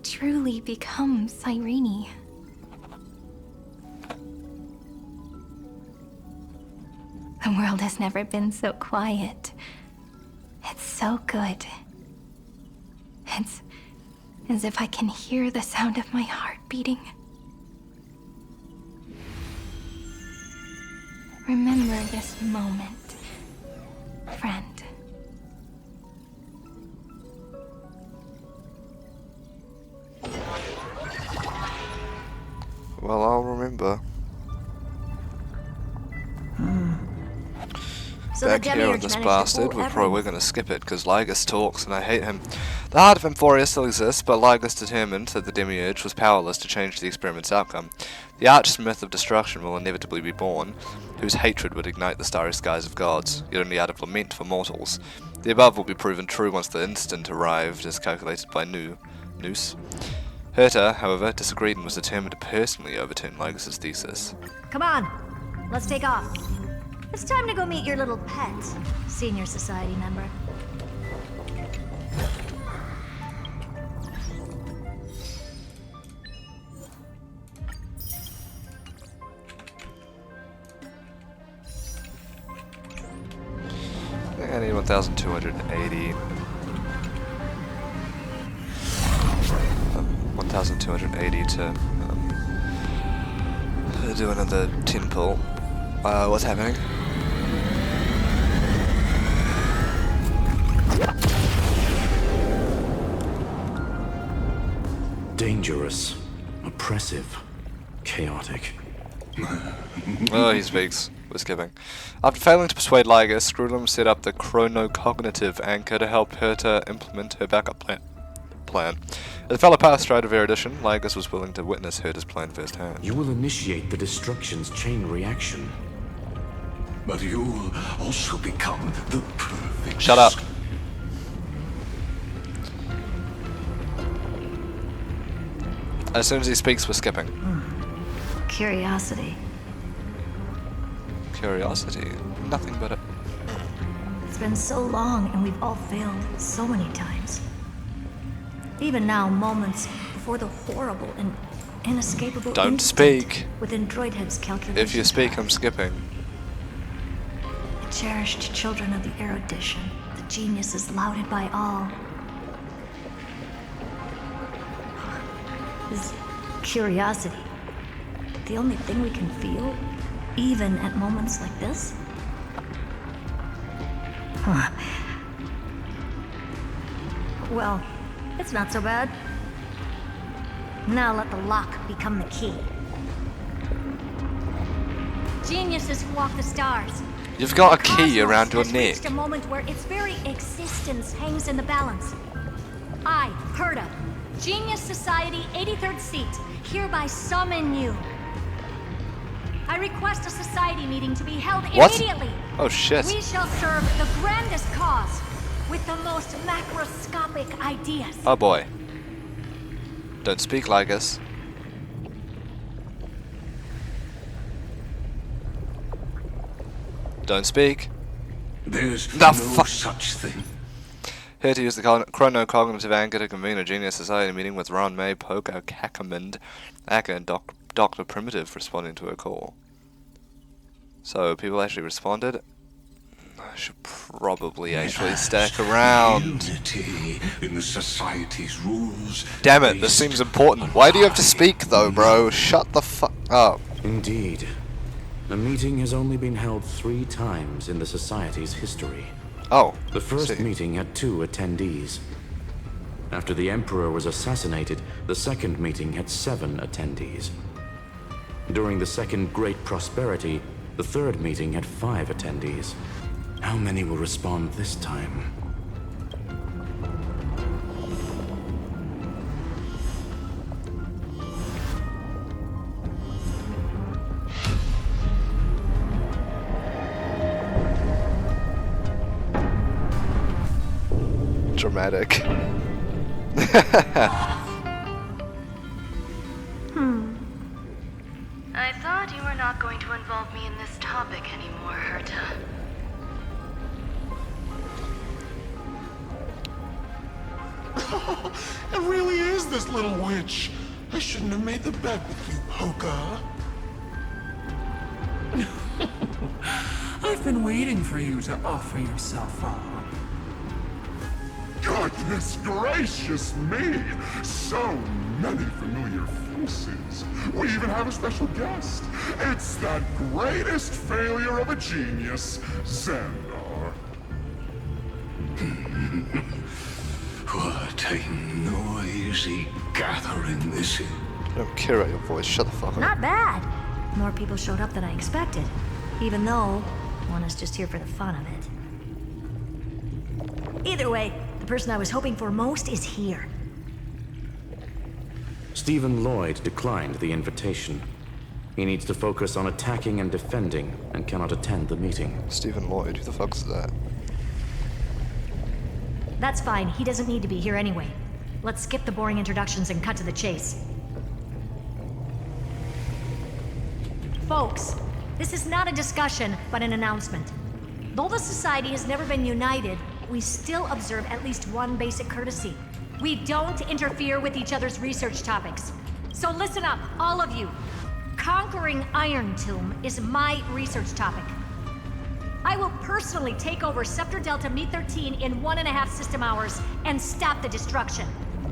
truly become Cyrene. The world has never been so quiet. It's so good. It's as if I can hear the sound of my heart beating. Remember this moment, friend. Well, I'll remember. So Back here with this bastard, we're going to skip it, because Lygus talks, and I hate him. The heart of Emphorius still exists, but Lygus determined that the Demiurge was powerless to change the experiment's outcome. The arch-smith of destruction will inevitably be born, whose hatred would ignite the starry skies of gods, yet only out of lament for mortals. The above will be proven true once the instant arrived, as calculated by Noose. Herta, however, disagreed and was determined to personally overturn Lygus's thesis. Come on, let's take off. It's time to go meet your little pet, senior society member. I need 1,280. 1,280 to do another 10 pull. What's happening? Dangerous, oppressive, chaotic. Oh, he speaks. We're skipping. After failing to persuade Lygus, Screwlum set up the chronocognitive anchor to help Herta implement her backup plan. As a fellow past strider of erudition, Lygus was willing to witness Herta's plan firsthand. You will initiate the destruction's chain reaction. But you will also become the perfect... Shut up. As soon as he speaks, we're skipping. Curiosity. Curiosity. Nothing but a... It's been so long and we've all failed so many times. Even now, moments before the horrible and inescapable Don't speak. Within Droidhead's calculations. If you speak, I'm skipping. The cherished children of the erudition, the geniuses lauded by all. Is curiosity the only thing we can feel, even at moments like this? Well, it's not so bad. Now let the lock become the key. Geniuses who walk the stars. You've got a key Cosmos around your has neck. reached a moment where its very existence hangs in the balance. I, Herta, Genius Society 83rd seat, hereby summon you. I request a society meeting to be held immediately. Oh shit. We shall serve the grandest cause with the most macroscopic ideas. Oh boy. Don't speak like us. Don't speak. There's The no such thing. Here to use the chrono-cognitive anchor to convene a Genius Society meeting with Ron May, Poco, Kakamund, Akka, and Dr. Primitive responding to her call. So, people actually responded? I should probably actually stack around. Unity in the society's rules. Damn it, this seems important. Why do you have to speak though, bro? Shut the fuck up. Indeed. The meeting has only been held 3 times in the Society's history. Oh. The first meeting had 2 attendees. After the Emperor was assassinated, the second meeting had 7 attendees. During the Second Great Prosperity, the third meeting had 5 attendees. How many will respond this time? Dramatic. I thought you were not going to involve me in this topic anymore, Herta. It really is this little witch. I shouldn't have made the bet with you, Poca. I've been waiting for you to offer yourself up. Goodness gracious me! So many familiar faces. We even have a special guest. It's that greatest failure of a genius, Xandar. What a noisy gathering this is. I don't care about your voice, shut the fuck up. Not bad. More people showed up than I expected. Even though one is just here for the fun of it. Either way, the person I was hoping for most is here. Stephen Lloyd declined the invitation. He needs to focus on attacking and defending and cannot attend the meeting. Stephen Lloyd, who the fuck's that? That's fine, he doesn't need to be here anyway. Let's skip the boring introductions and cut to the chase. Folks, this is not a discussion, but an announcement. Though the Society has never been united, we still observe at least one basic courtesy. We don't interfere with each other's research topics. So listen up, all of you. Conquering Iron Tomb is my research topic. I will personally take over Scepter Delta Me-13 in 1.5 system hours and stop the destruction.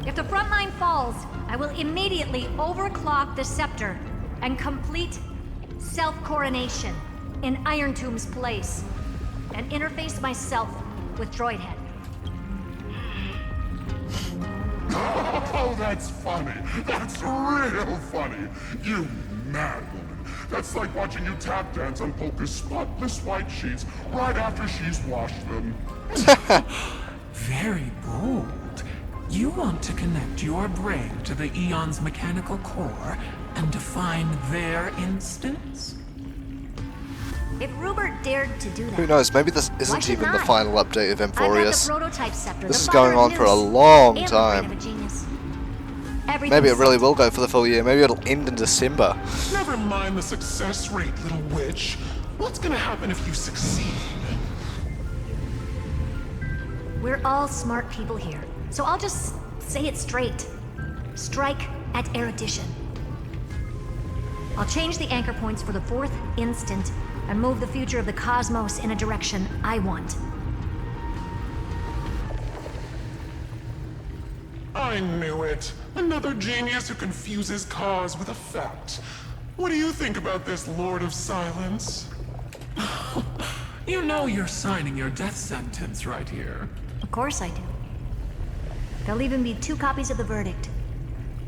If the front line falls, I will immediately overclock the Scepter and complete self-coronation in Iron Tomb's place and interface myself with Droidhead. Oh, that's funny. That's real funny. You mad woman. That's like watching you tap dance on Polka's spotless white sheets right after she's washed them. Very bold. You want to connect your brain to the Eon's mechanical core and define their instance? If Rupert dared to do that, Who knows, maybe this why isn't should even the I? final update of I've had the Emphorius. prototype scepter, This the is father going of on for a Zeus, long and the brain of a time. genius. Maybe Everything's it really set. will go for the full year. Maybe it'll end in December. Never mind the success rate, little witch. What's gonna happen if you succeed? We're all smart people here, so I'll just say it straight. Strike at erudition. I'll change the anchor points for the 4th instant and move the future of the cosmos in a direction I want. I knew it. Another genius who confuses cause with effect. What do you think about this, Lord of Silence? You know you're signing your death sentence right here. Of course I do. There'll even be 2 copies of the verdict.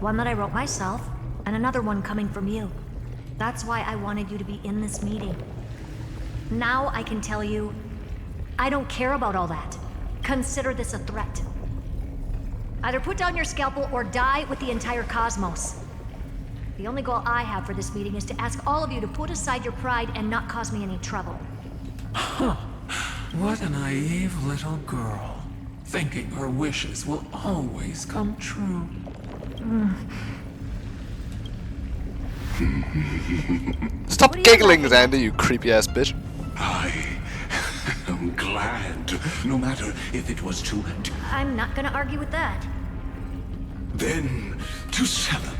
One that I wrote myself, and another one coming from you. That's why I wanted you to be in this meeting. Now I can tell you, I don't care about all that. Consider this a threat. Either put down your scalpel or die with the entire cosmos. The only goal I have for this meeting is to ask all of you to put aside your pride and not cause me any trouble. Huh. What a naive little girl. Thinking her wishes will always come true. Stop giggling, Xander, you creepy ass bitch. I'm glad, no matter if it was to... I'm not gonna argue with that. Then, to 7.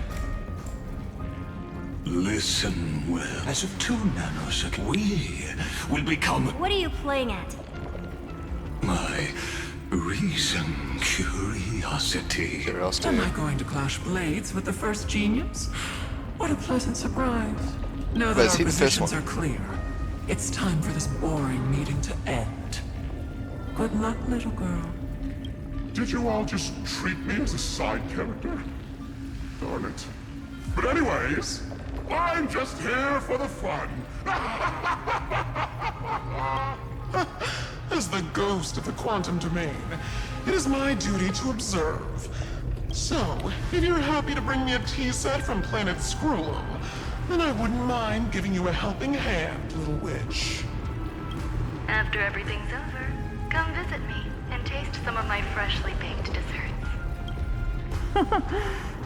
Listen well. As of 2 nanoseconds, we will become... What are you playing at? My reason, curiosity. Am I going to clash blades with the first genius? What a pleasant surprise. Now that our positions are clear, it's time for this boring meeting to end. Good luck, little girl. Did you all just treat me as a side character? Darn it. But anyways, I'm just here for the fun. As the ghost of the quantum domain, it is my duty to observe. So, if you're happy to bring me a tea set from planet Screw'em, then I wouldn't mind giving you a helping hand, little witch. After everything's over, come visit me and taste some of my freshly baked desserts.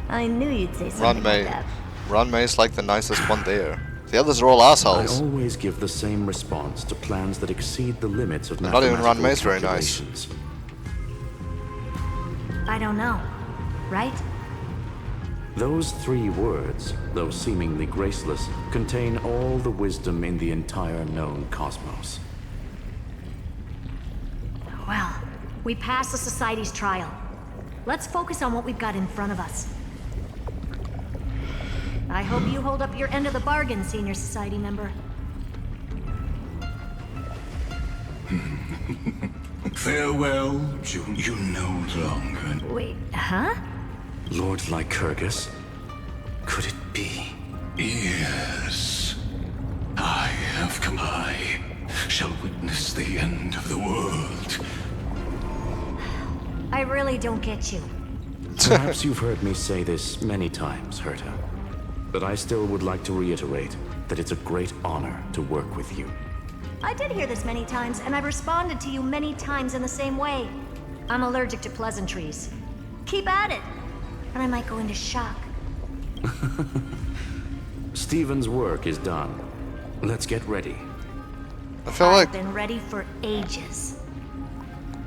I knew you'd say something like that. Ranmei's like the nicest one there. The others are all assholes. I always give the same response to plans that exceed the limits of Not mathematical even Ranmei's very nice. calculations. I don't know. Right? Those 3 words, though seemingly graceless, contain all the wisdom in the entire known cosmos. Well, we passed the Society's trial. Let's focus on what we've got in front of us. I hope you hold up your end of the bargain, Senior Society member. Farewell, you no longer... Wait, huh? Lord Lycurgus? Could it be? Yes. I have come. I shall witness the end of the world. I really don't get you. Perhaps you've heard me say this many times, Herta. But I still would like to reiterate that it's a great honor to work with you. I did hear this many times, and I've responded to you many times in the same way. I'm allergic to pleasantries. Keep at it, and I might go into shock. Stephen's work is done. Let's get ready. I feel like I've been ready for ages.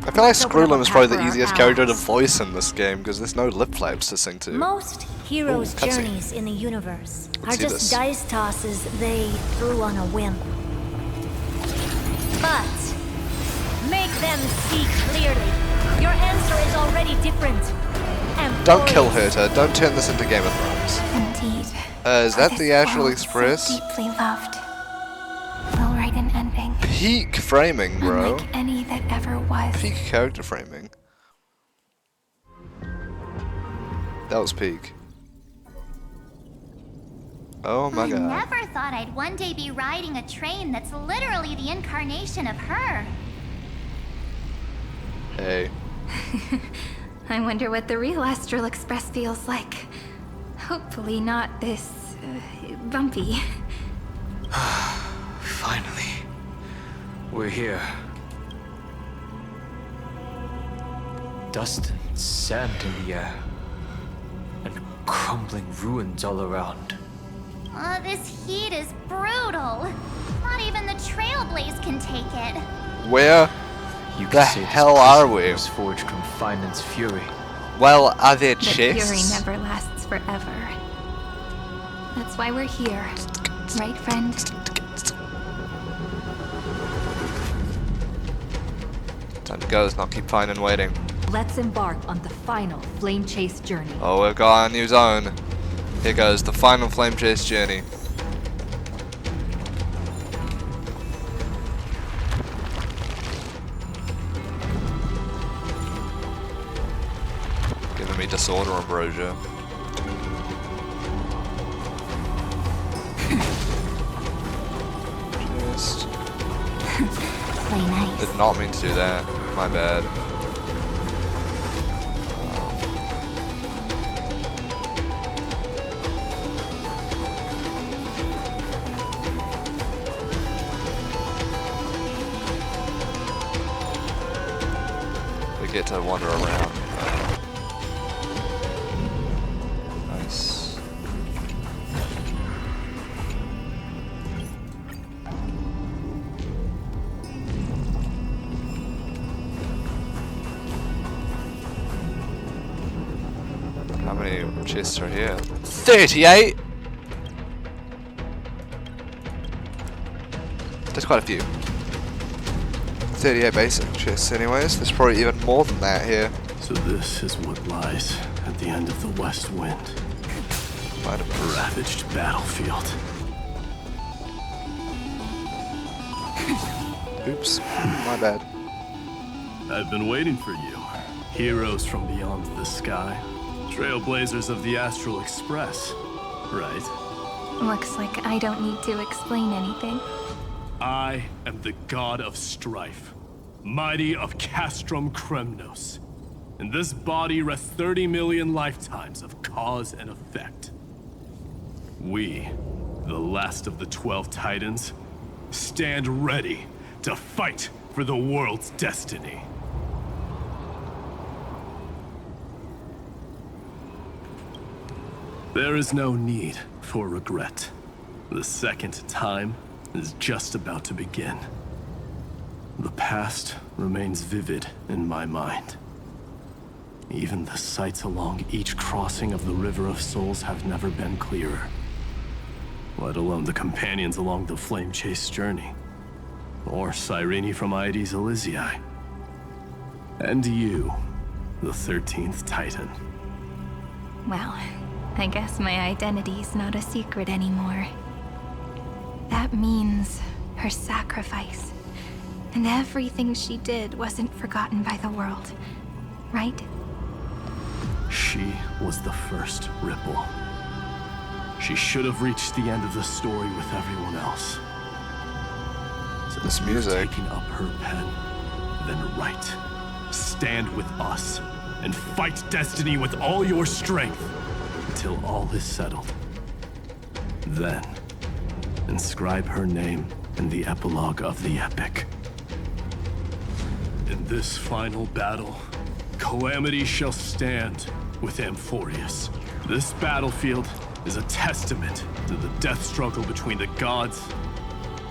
I feel like Screw'em is probably the easiest character to voice in this game because there's no lip flaps to sing to. Most heroes' Ooh, journeys in the universe Let's are see just this. dice tosses they threw on a whim. But make them see clearly. Your answer is already different. And Don't kill Herta. Don't turn this into Game of Thrones. Indeed. Is that the actual world Express? So deeply loved. Will write an ending. Peak framing, bro. Unlike any that ever was. Peak character framing. That was peak. Oh my I god. never thought I'd one day be riding a train that's literally the incarnation of her. Hey. I wonder what the real Astral Express feels like. Hopefully not this bumpy. Finally. We're here. Dust and sand in the air. And crumbling ruins all around. This heat is brutal. Not even the Trailblaze can take it. Where You the could say hell this are prison we? was forged from Feynman's fury. Well, are there The fury chests? never lasts forever. That's why we're here. Right, friend? Time to go, let's not keep finding waiting. Let's embark on the final flame chase journey. Oh, we've got a new zone. Here goes the final flame chase journey. disorder ambrosia. Just Play nice. did not mean to do that. My bad. We get to wander around. Nice. How many chests are here? 38! There's quite a few. 38 basic chests anyways. There's probably even more than that here. So this is what lies at the end of the West Wind. A ravaged battlefield. Oops, my bad. I've been waiting for you. Heroes from beyond the sky. Trailblazers of the Astral Express. Right? Looks like I don't need to explain anything. I am the god of strife, mighty of Castrum Kremnos. In this body rest 30 million lifetimes of cause and effect. We, the last of the 12 Titans, stand ready to fight for the world's destiny. There is no need for regret. The second time is just about to begin. The past remains vivid in my mind. Even the sights along each crossing of the River of Souls have never been clearer. Let alone the companions along the Flame Chase journey. Or Cyrene from Aedes Elysiae. And you, the 13th Titan. Well, I guess my identity's not a secret anymore. That means her sacrifice and everything she did wasn't forgotten by the world, right? She was the first ripple. She should have reached the end of the story with everyone else. So this music. Taking up her pen, then write. Stand with us and fight destiny with all your strength until all is settled. Then, inscribe her name in the epilogue of the epic. In this final battle, calamity shall stand with Amphorius. This battlefield is a testament to the death struggle between the gods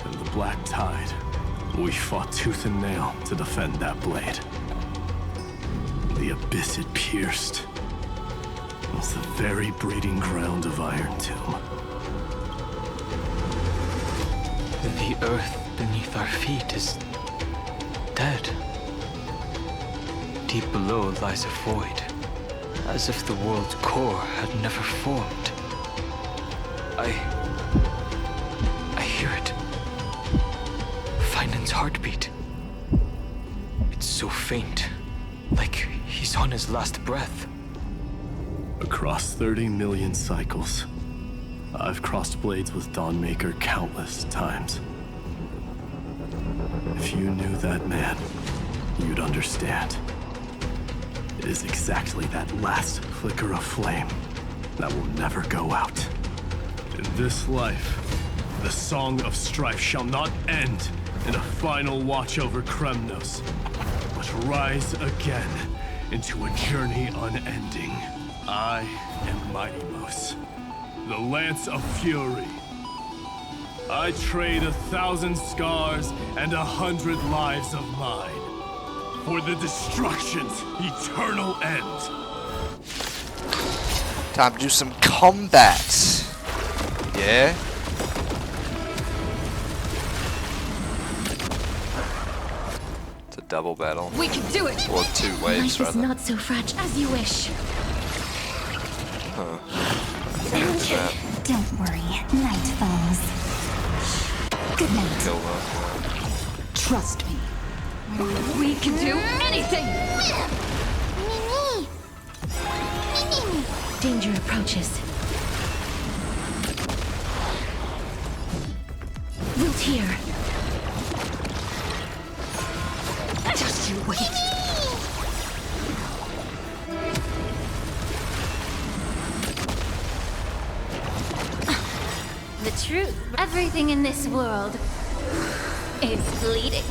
and the Black Tide. We fought tooth and nail to defend that blade. The abyss it pierced was the very breeding ground of Iron Tomb. The earth beneath our feet is dead. Deep below lies a void, as if the world's core had never formed. I hear it. Finan's heartbeat. It's so faint, like he's on his last breath. Across 30 million cycles, I've crossed blades with Dawnmaker countless times. If you knew that man, you'd understand. It is exactly that last flicker of flame that will never go out. In this life, the song of strife shall not end in a final watch over Kremnos, but rise again into a journey unending. I am Mighty-Mos, the Lance of Fury. I trade 1,000 scars and 100 lives of mine for the destruction's eternal end. Time to do some combat. Yeah? It's a double battle. We can do it! Or two waves, Life is rather. not so fragile as you wish. Huh. Can't do that. Don't worry, night falls. Good night. Kill them. Trust me. We can do anything! Danger approaches. Wilt here. Just you wait. The truth. Everything in this world is bleeding.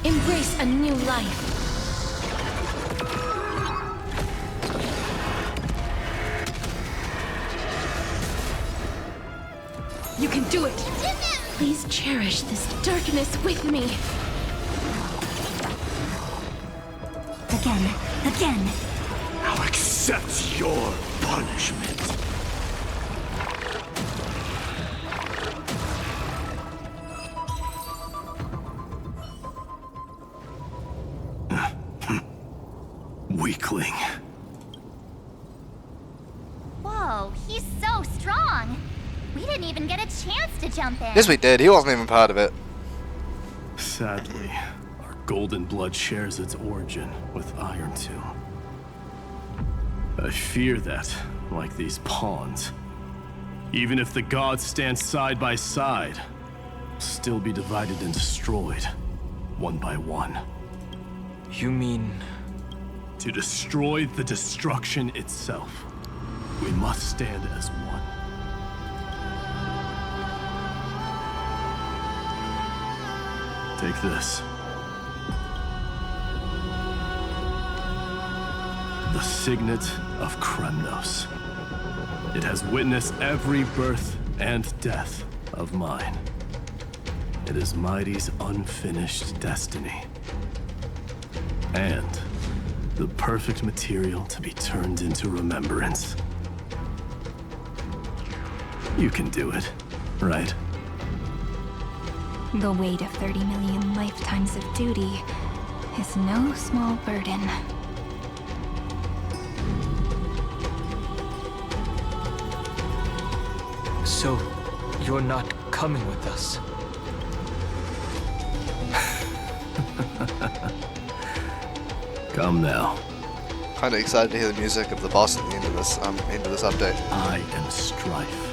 Embrace a new life. You can do it! Please cherish this darkness with me. Again. I'll accept your punishment. Weakling. Whoa, he's so strong. We didn't even get a chance to jump in. Yes, we did. He wasn't even part of it. Sadly, our golden blood shares its origin with Iron Tomb. I fear that, like these pawns, even if the gods stand side by side, will still be divided and destroyed, one by one. You mean... To destroy the destruction itself, we must stand as one. Take this. The Signet of Kremnos. It has witnessed every birth and death of mine. It is Mighty's unfinished destiny. And the perfect material to be turned into remembrance. You can do it, right? The weight of 30 million lifetimes of duty is no small burden. So, you're not coming with us? Come now. Kinda excited to hear the music of the boss at the end of this update. I am Strife.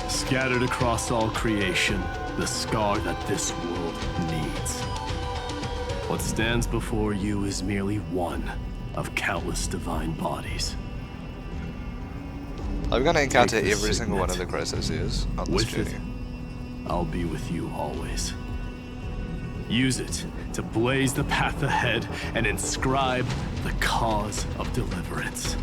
Scattered across all creation, the scar that this world needs. What stands before you is merely one of countless divine bodies. I'm gonna encounter Take the every single one of signet. the Crocosiers on this With it, journey. I'll be with you always. Use it to blaze the path ahead and inscribe the cause of deliverance.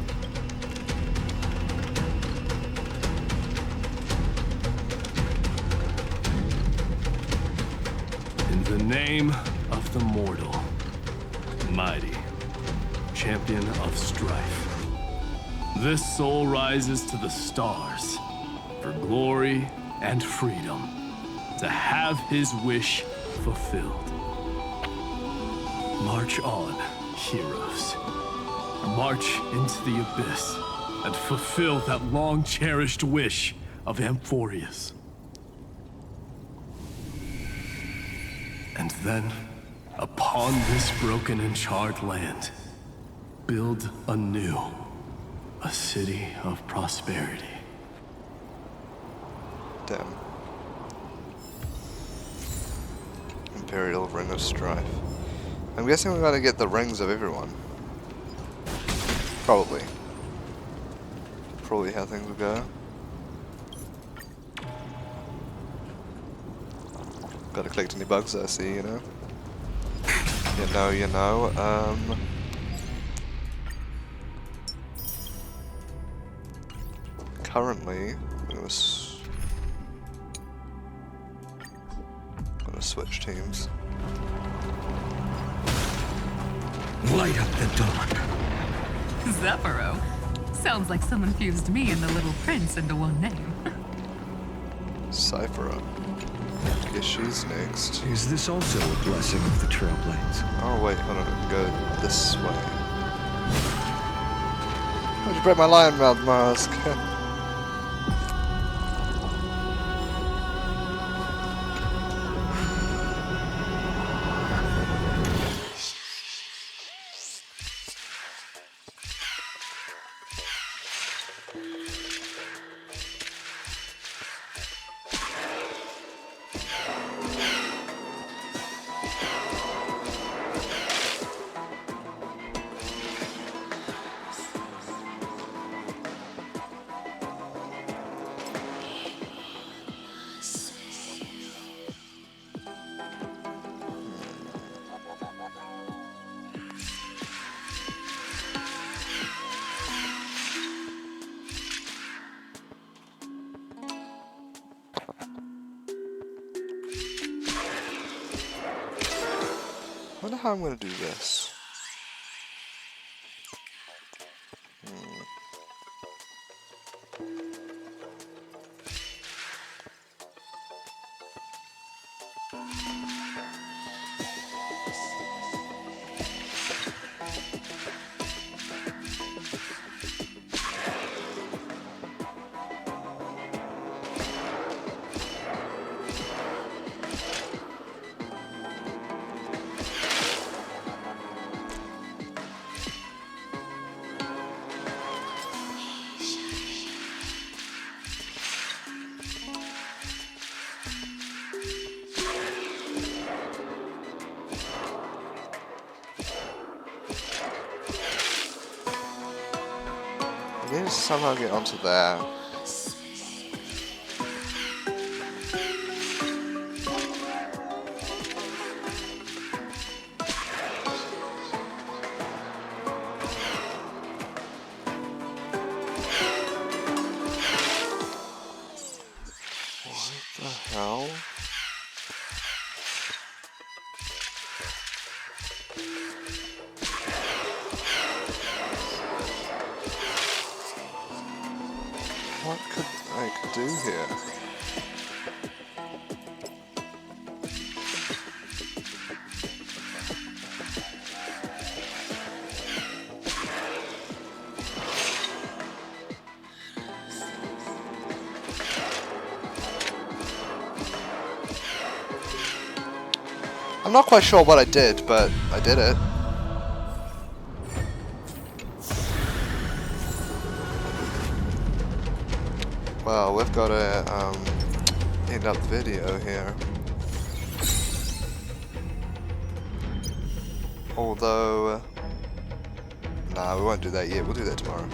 In the name of the mortal, Mighty, champion of strife, this soul rises to the stars for glory and freedom, to have his wish fulfilled. March on, heroes. March into the abyss and fulfill that long-cherished wish of Amphorius. And then, upon this broken and charred land, build anew a city of prosperity. Damn. Imperial Ring of Strife. I'm guessing we're gonna get the rings of everyone. Probably. Probably how things will go. Gotta collect any bugs I see, you know? You know. Currently, I'm gonna switch teams. Light up the dawn. Zephyro. Sounds like someone fused me and the Little Prince into one name. Cyphera. Guess she's next. Is this also a blessing of the Trailblades? Oh wait, hold on, go this way. I just break my lion mouth mask. wonder how I'm going to do this. I need to somehow get onto there. What the hell? What could I do here? I'm not quite sure what I did, but I did it. Well, we've got to end up the video here. Although, nah, we won't do that yet. We'll do that tomorrow.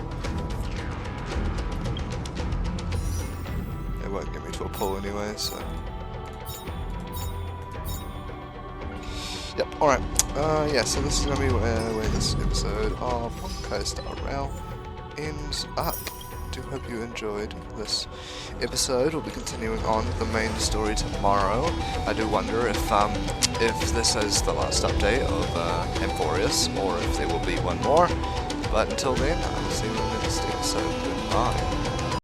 It won't get me to a pull anyway, so. Yep. All right. Yeah. So this is gonna be where this episode of Honkai Star Rail ends up. I do hope you enjoyed this episode. We'll be continuing on with the main story tomorrow. I do wonder if this is the last update of Amphorius, or if there will be one more. But until then, I'll see you in the next episode. Goodbye.